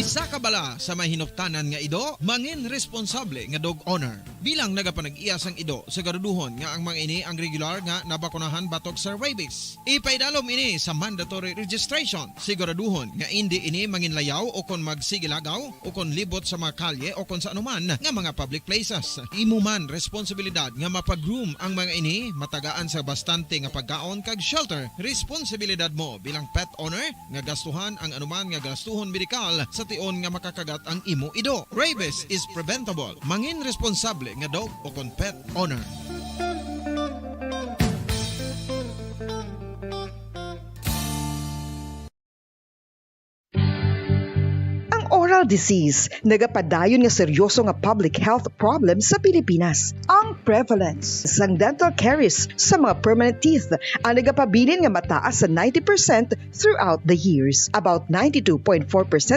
Isa ka bala sa may hinuptanan nga ido, mangin responsable nga dog owner. Bilang nagapanag-iyas ang ido, siguraduhon nga ang mga ini ang regular nga nabakunahan batok sa rabies. Ipaidalom ini sa mandatory registration. Siguraduhon nga hindi ini manginlayaw o kon magsigilagaw o kon libot sa mga kalye o kon sa anuman nga mga public places. Imo man responsibilidad nga mapag-groom ang mga ini, matagaan sa bastante nga pagkaon kag shelter. Responsibilidad mo bilang pet owner nga gastuhan ang anuman nga gastuhon medikal sa tion nga makakagat ang imo ido. Rabies is preventable. Mangin responsable nga dog o kon pet owner. Oral disease, nagapadayon nga seryoso nga public health problem sa Pilipinas. Ang prevalence sang dental caries sa mga permanent teeth ang nagapabilin nga mataas sa 90% throughout the years. About 92.4%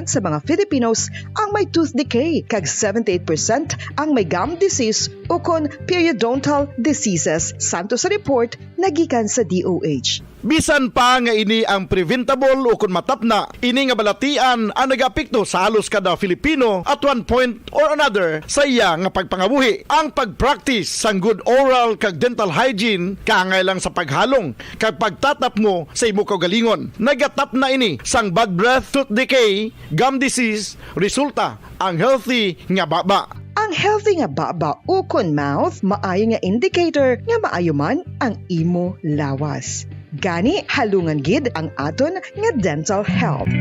sa mga Filipinos ang may tooth decay, kag 78% ang may gum disease o kon periodontal diseases. Santo sa report nagikan sa DOH. Bisan pa nga ini ang preventable o kung matapna, ini nga balatian ang nag-apekto sa halos kada Filipino at one point or another sa iya nga pagpangabuhi. Ang pag-practice sang good oral kag dental hygiene kaangay lang sa paghalong kag pagtatap mo sa imo kaugalingon. Nagatap na ini sang bad breath, tooth decay, gum disease, resulta ang healthy nga baba. Ang healthy nga baba o kon mouth, maayo nga indicator nga maayo man ang imo lawas. Gani halungan gid ang aton nga dental health.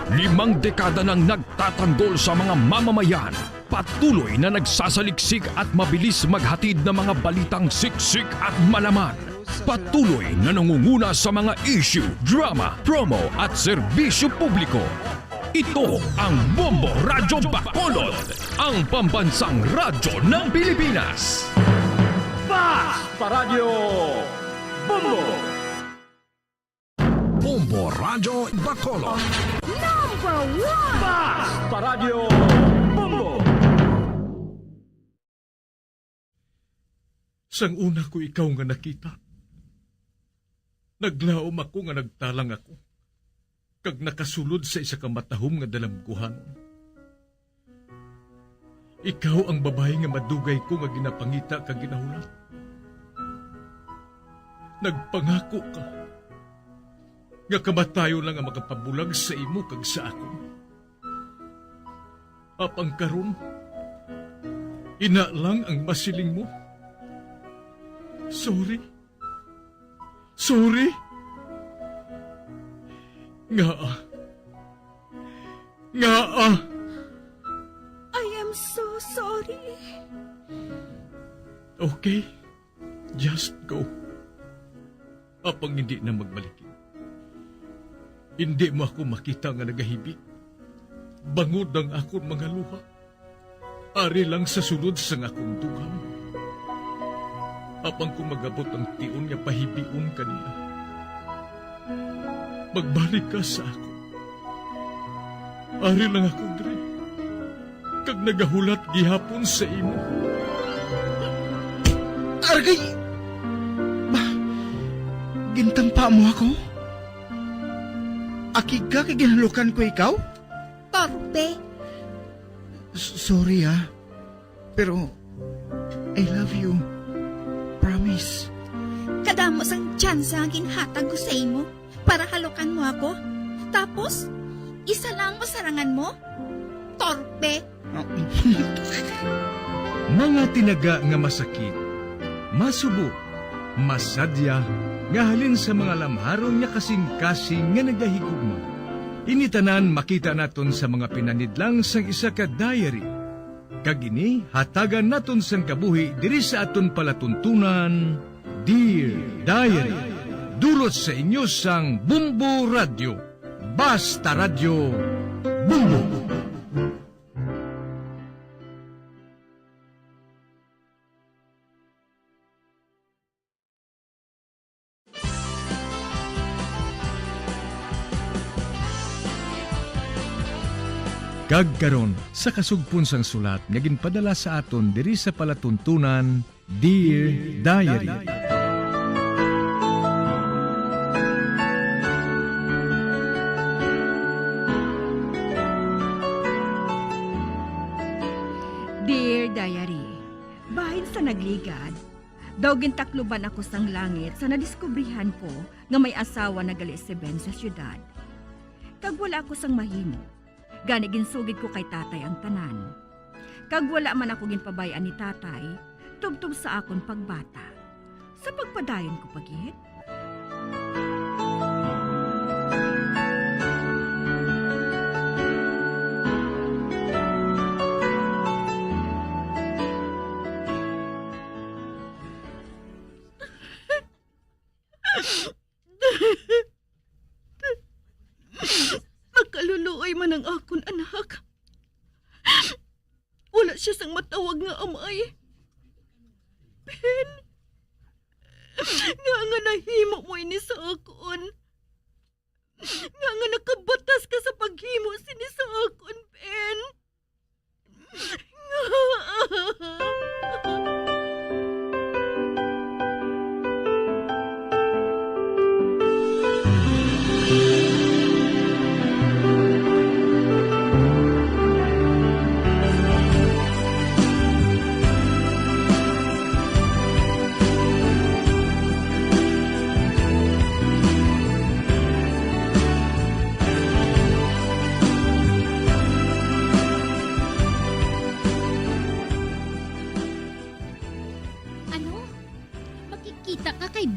Limang dekada nang nagtatanggol sa mga mamamayan, patuloy na nagsasaliksik at mabilis maghatid ng mga balitang siksik at malaman. Patuloy na nangunguna sa mga issue, drama, promo at serbisyo publiko. Ito ang Bombo Radyo Bacolod, ang pambansang radyo ng Pilipinas. Fast Paradyo Bombo! Bombo Radyo Bacolod. Number 1! Fast Paradyo Bombo! Sang una ko ikaw nga nakita, naglaom ako nga nagtalang ako, kag nakasulod sa isa ka matahom nga dalamguhan. Ikaw ang babae nga madugay ko nga ginapangita kag ginahulat. Nagpangako ka nga kamatayo lang ang makapabulag sa imo kag sa ako. Apang karon, ina lang ang masiling mo. Sorry. Sorry. Nga. I am so sorry. Okay. Just go. Apang hindi na magbalikin. Hindi mo ako makita nga nagahibik. Bangod ang akong mga luha. Ari lang sa sulod sang akong dugang. Apang kung magabot ang tiun nga pahibiun kanila. Magbalik ka sa ako. Ari lang ako, Dre. Kag nagahulat gihapon sa imo. Argay! Gintampa mo ako? Akig ka kay ginalukan ko ikaw? Torpe. Sorry pero I love you. Promise. Kadamo sang tsansa ang ginhatag ko sa imo para halukan mo ako. Tapos, isa lang masarangan mo? Torpe. Mga tinaga nga masakit, masubo, masadya, nga halin sa mga lamharon nga kasing-kasing nga nagahigugma. Initanan makita naton sa mga pinanidlang sang isa ka diary. Kagini, hatagan naton sang kabuhi diri sa aton palatuntunan, Dear Diary. Dulot sa inyo sang Bombo Radio. Basta Radio Bombo. Kagkaron sa kasugpon sang sulat nga ginpadala sa aton diri sa palatuntunan, Dear Diary. Dear Diary, bahin sa nagligad, daw gintakluban ako sang langit sa nadiskubrihan ko nga may asawa na gali Seben sa syudad. Kag wala ako sang mahimo, gani ginsugid ko kay tatay ang tanan. Kag wala man ako ginpabayaan ni tatay, tubtub sa akon pagbata. Sa pagpadayon ko pagihit. Makaluluoy man ang akon anak. Wala siya sang matawag nga amay. Ben, nga nahimo mo ini sa akon. Nga nakabatas ka sa paghimo sini sa akon, Ben.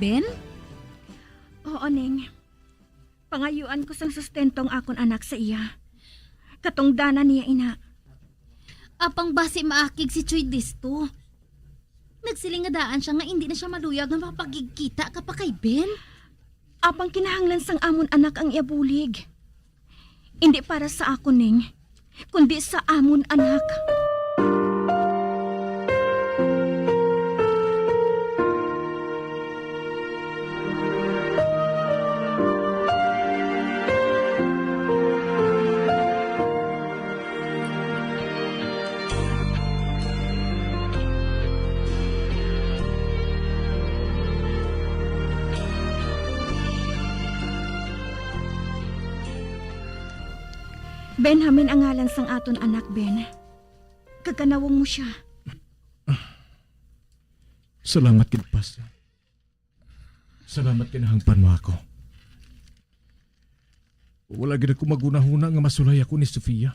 Ben? Oo, Ning. Pangayuan ko sang sustentong akon anak sa iya. Katungdanan niya ina. Apang basi maakig si Chuy disto. Nagsilingadaan siya nga hindi na siya maluyag nga mapagigkita ka pa kay Ben. Apang kinahanglan sang amon anak ang iabulig. Hindi para sa ako, Ning, kundi sa amon anak. Benjamin ang ngalan sang aton anak, Ben. Kaganawang mo siya. Salamat kid Pastor. Salamat kinahangpan mo ako. Wala gid ako magunahuna nga masulay ako ni Sofia.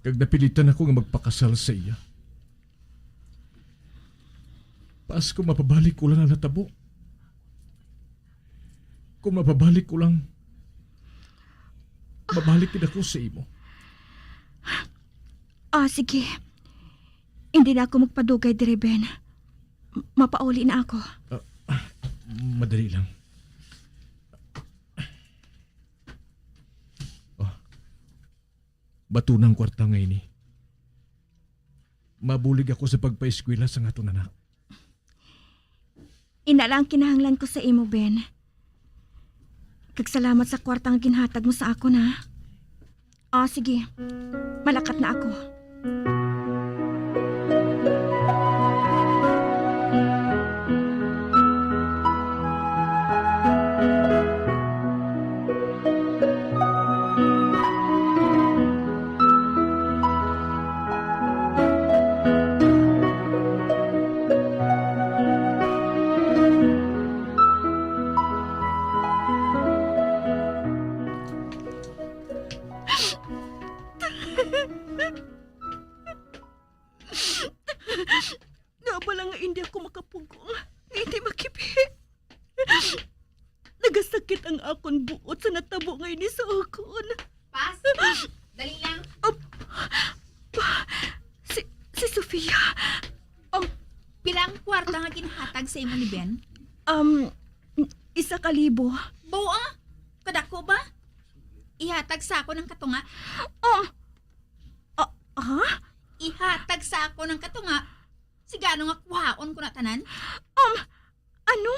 Kag napilitan ako nga magpakasal sa iya. Paas ko mapabalik ko lang ang natabo. Kung mapabalik ko lang, babalik din ako sa imo. Sige. Hindi na ako magpadugay dire, Ben. Mapauli na ako. Madali lang. Bato ng kwarta ngayon eh. Mabulig ako sa pagpaeskwela sa aton anak. Ina lang kinahanglan ko sa imo, Ben. Kagsalamat sa kwartang ginhatag mo sa ako na. Sige. Malakat na ako. Nabala nga hindi ako makapugong. Hindi makipi. Nagasakit ang akon buot sa natabo ngayon ni sa akon. Pas, dali lang. Si Sofia. Pilang kwarta nga ginhatag sa imo ni Ben? 1,000. Boa? Kadako ba? Ihatag sa ako ng katunga? Ihatag sa ako ng katunga? Sigano nga kuhaon ko na tanan? Ano?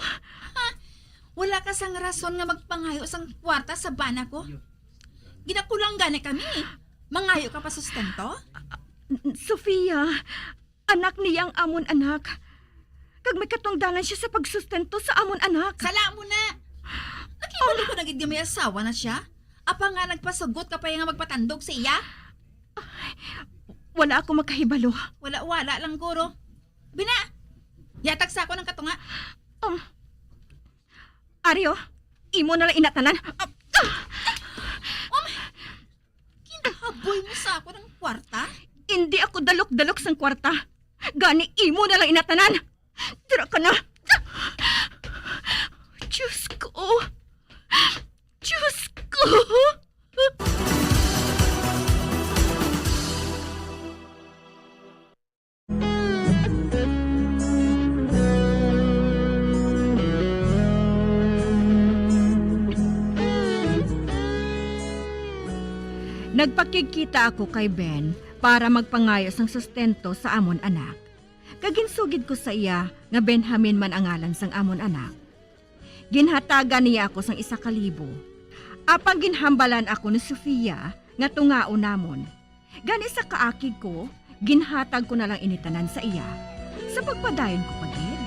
Wala ka sang rason nga magpangayo sang kwarta sa bana ko? Ginakulang gani kami. Mangayo ka pa sustento? Sofia, anak niyang amon anak. Kag may katungdalan siya sa pagsustento sa amon anak. Sala mo na! Nakibalo ko na gid may asawa na siya? Apa nga nagpasugot ka pa nga magpatandog sa iya? Wala ako makahibalo. Wala lang, guro. Bina! Yatag sa ako ng katunga. Aryo, imo na lang inatanan. Kinahaboy mo sa ako ng kwarta? Hindi ako dalok-dalok sang kwarta. Gani imo na lang inatanan. Tira ka na. Diyos ko. Diyos ko. Nagpakikita ako kay Ben para magpangayos ng sustento sa amon anak. Kaginsugid ko sa iya nga Benjamin man ang ngalan sang amon anak. Ginhatagan niya ako sang 1,000. Apang ginhambalan ako ni Sofia nga tungao namon. Gani sa kaakig ko, ginhatag ko na lang initanan sa iya. Sa pagpadayon ko pagid.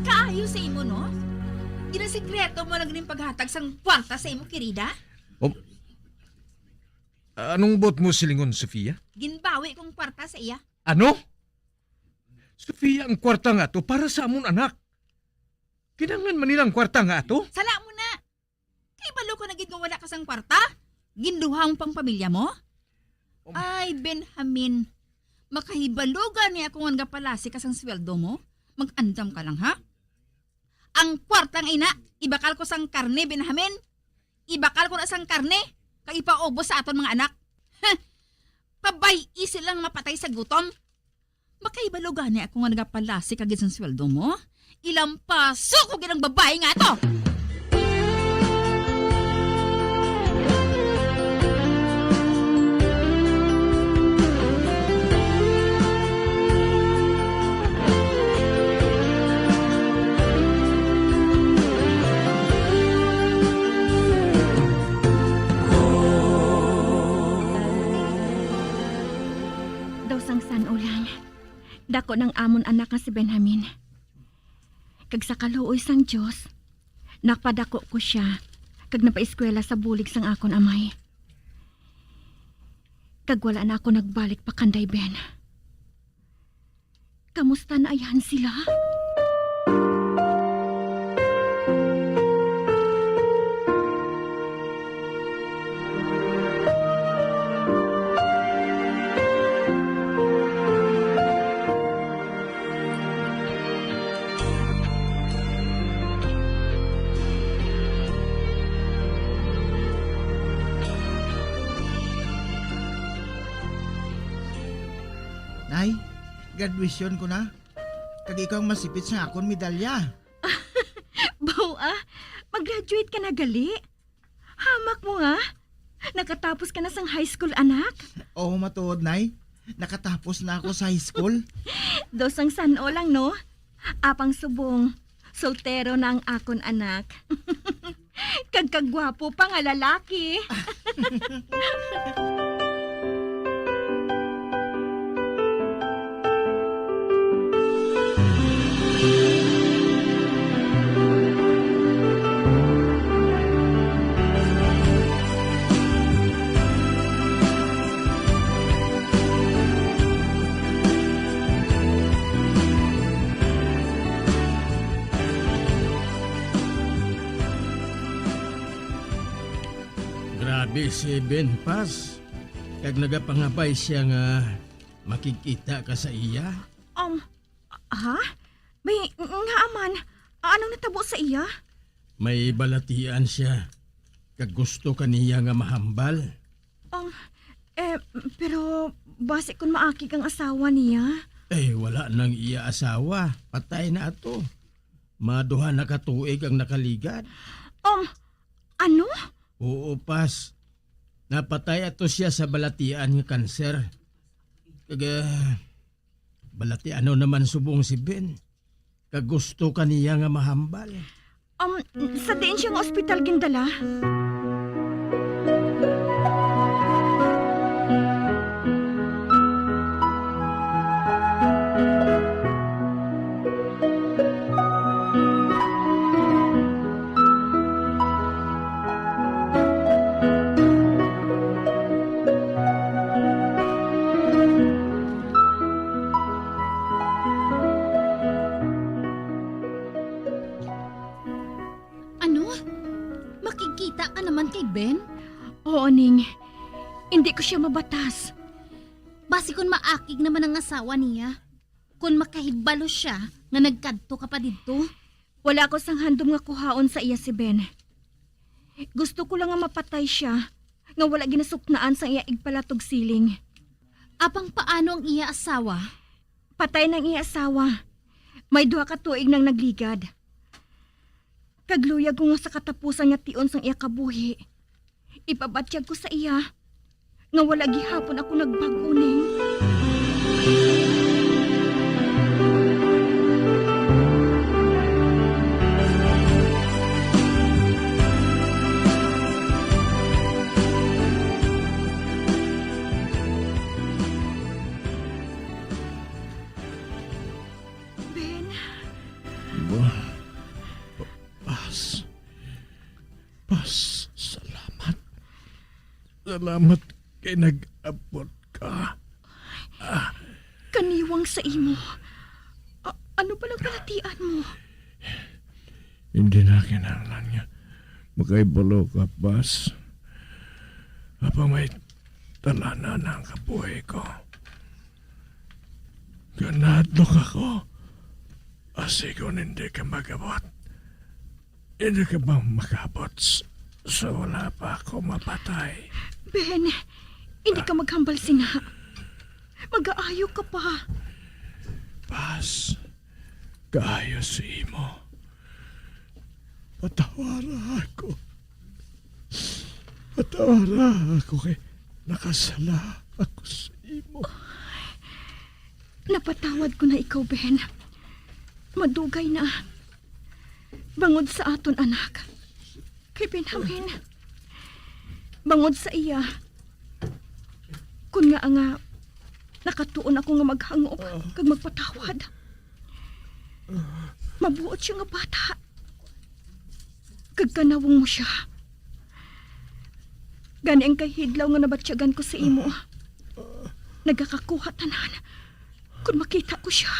Kaayo sa imo, no? Ginasikreto mo lang din paghatag sang kwarta sa imo, kirida? Anong bot mo silingon, Sofia? Ginbawi kong kwarta sa iya. Ano? Sofia, ang kwarta nga to para sa amon anak. Kinanglan man nilang kwarta nga to? Sala mo na! Kay balo ko na gid nga wala ka sang kwarta? Ginduhang pang pamilya mo? Ay, Benjamin. Makahibalugan niya kung nga palasi ka sang sweldo mo? Mag-andam ka lang, ha? Ang kwartang ina, ibakal ko sang karne, Benjamin. Ibakal ko na sang karne. Kag ipaubos sa aton mga anak. Pabay, isi lang mapatay sa gutom. Makahibalo gani ako nga nagapalasi kagid sa sweldo mo? Ilampaso ko ginang babae nga to! Daw sang sanulan. Dako ng amon anak nga si Benjamin. Kag sa kaluoy sang Dios, nakpadako ko siya kag napaeskwela sa bulig sang akon amay. Kag wala na ako nagbalik pa kanday Ben. Kamusta na ayan sila? Nay, graduation ko na. Kag ikaw ang masipit sa akon medalya. Bao mag-graduate ka na gali? Hamak mo nga. Nakatapos ka na sang high school, anak. Oo, matuod, Nay. Nakatapos na ako sa high school. Dosang sano lang, no? Apang subong. Soltero na ang akon anak. Kagkagwapo pa nga lalaki. Grabe si Ben Paz. Kag nagapangabay siya nga makikita ka sa iya. Ha? May nga aman, anong natabo sa iya? May balatian siya. Kag gusto kaniya nga mahambal. Pero base kung maakig ang asawa niya. Wala nang iya asawa. Patay na ato. Maduha na katuig ang nakaligad. Ano? Oo, Pas. Napatay ato siya sa balatian nga kanser. Kag balatian naman subong si Ben. Kag gusto kaniya nga mahambal. Sa diin siyang ospital gindala? Ben? Oo, Ning. Hindi ko siya mabatas. Basi kung maakig naman ang asawa niya. Kung makahibalo siya nga nagkadto ka pa dito. Wala ko sang handom nga kuhaon sa iya si Ben. Gusto ko lang nga mapatay siya nga wala ginasuknaan sa iya igpalatog siling. Apang paano ang iya asawa? Patay ng iya asawa. May duha ka tuig nang nagligad. Kagluyag ko nga sa katapusan nga tion sang iya kabuhi. Ipabatyag ko sa iya nga wala gihapon ako nagbaguning. Ben? Pas, salamat. Salamat kay nag-abot ka. Kaniwang sa imo. Ano palang palatian mo? Hindi na kinahanglan nga makaibalo ka, Pas. Apa may talana na ang kabuhay ko. Ganadlok ako. Asigon hindi ka magabot. Hindi ka bang makabot so wala pa ako mapatay? Ben, hindi ka maghambal sina. Mag-aayo ka pa. Pas, kaayo si imo. Patawara ako. Patawara ako kay nakasala ako sa imo. Napatawad ko na ikaw, Ben. Madugay na. Bangod sa aton anak. Kay Benjamin. Bangod sa iya. Kun nga nakatuon ako nga maghangop kag magpatawad. Mabuot siya nga bata. Kag kanawong mo siya. Gani ang kahidlaw nga nabatsyagan ko sa imo. Nagakakuha tanan. Kung makita ko siya.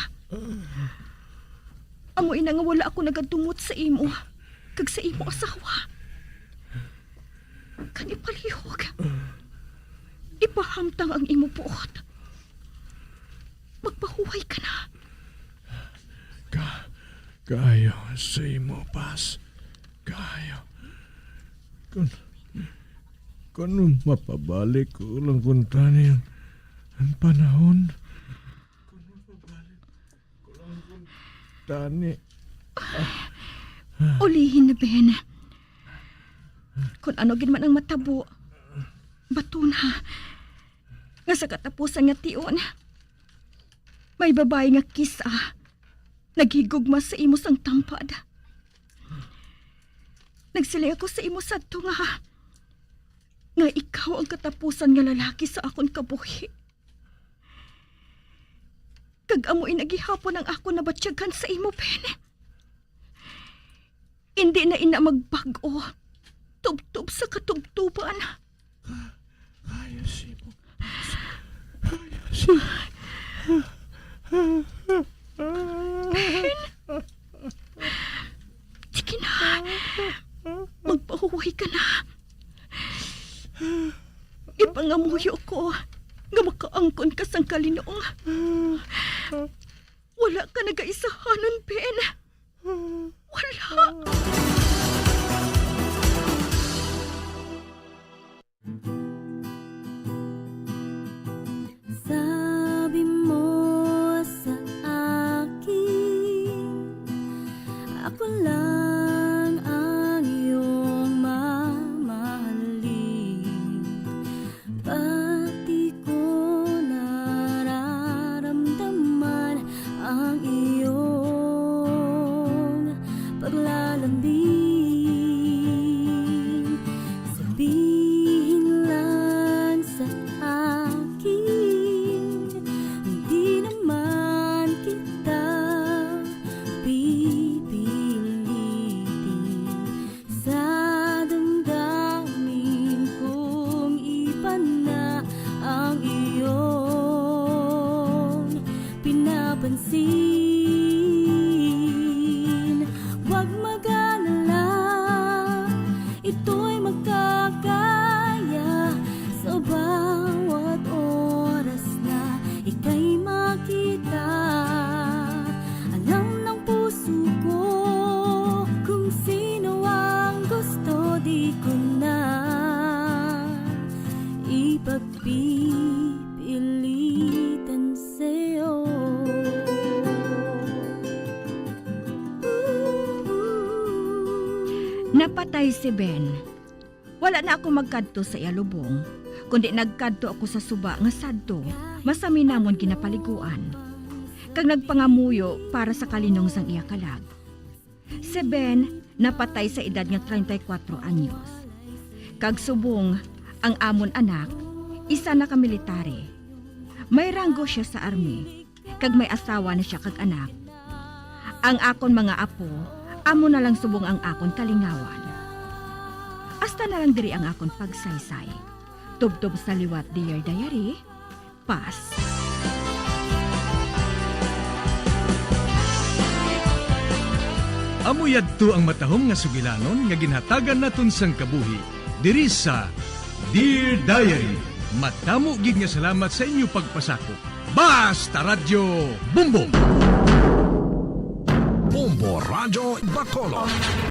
Amoy na nga wala ako nagadumot sa imo. Kag sa imo asawa. Kani palihog. Ipahamtang ang imo puot. Magpahuway ka na. Kaayo sa imo, Pas. Kaayo. Kung mapabalik ko lang kuntani ang panahon. Tani. Ulihin na, Ben. Kung ano gin man ang matabo, bato na. Nga sa katapusan nga tiyon, may babae nga kisa, naghigugma sa imo sang tampad. Nagsili ako sa imo sadto nga ikaw ang katapusan nga lalaki sa akon kabuhi. Kag amoy nagihapon ang ako nabatsyagan sa imo, Ben. Hindi na ina magbago. Tubtub sa katubtuban. Ayos mo. Ayos mo. Ben! Sige na. Magpahuwi ka na. Ipangamuyo ko nga makaangkon ka sang kalinong. Wala ka nagaisahanon, Ben. Wala. Sabi mo sa akin, ako lang ang iyong mamahalin. Pati ko nararamdaman ang iyong paglalambing. Sabihin lang sa akin, hindi naman kita pipilitin. Sa damdamin kong iba na ang iyong pinapansin. Huwag mag-alala, ito'y magkakaya. Sa bawat oras na ika'y makita, alam ng puso ko kung sino ang gusto. Di ko na ipagpipilitan sa'yo. Napatay si Ben. Wala na ako magkadto sa iyalubong, kundi nagkadto ako sa suba nga sadto, masami namon ginapaliguan. Kag nagpangamuyo para sa kalinong sang iya kalag. Si Ben napatay sa edad nga 34 anyos. Kag subong ang amon anak, isa na ka military. May ranggo siya sa army, kag may asawa na siya kag anak. Ang akon mga apo, amo na lang subong ang akon kalingawan. Hasta na lang diri ang akon pagsaysay. Tubtob sa liwat, Dear Diary, Pas. Amuyadto ang matahom nga sugilanon nga ginhatagan naton sang kabuhi. Diri sa Dear Diary, matamo gid nga salamat sa inyo pagpasakop. Basta Radyo Bumbong! Bombo Radio Bacolod.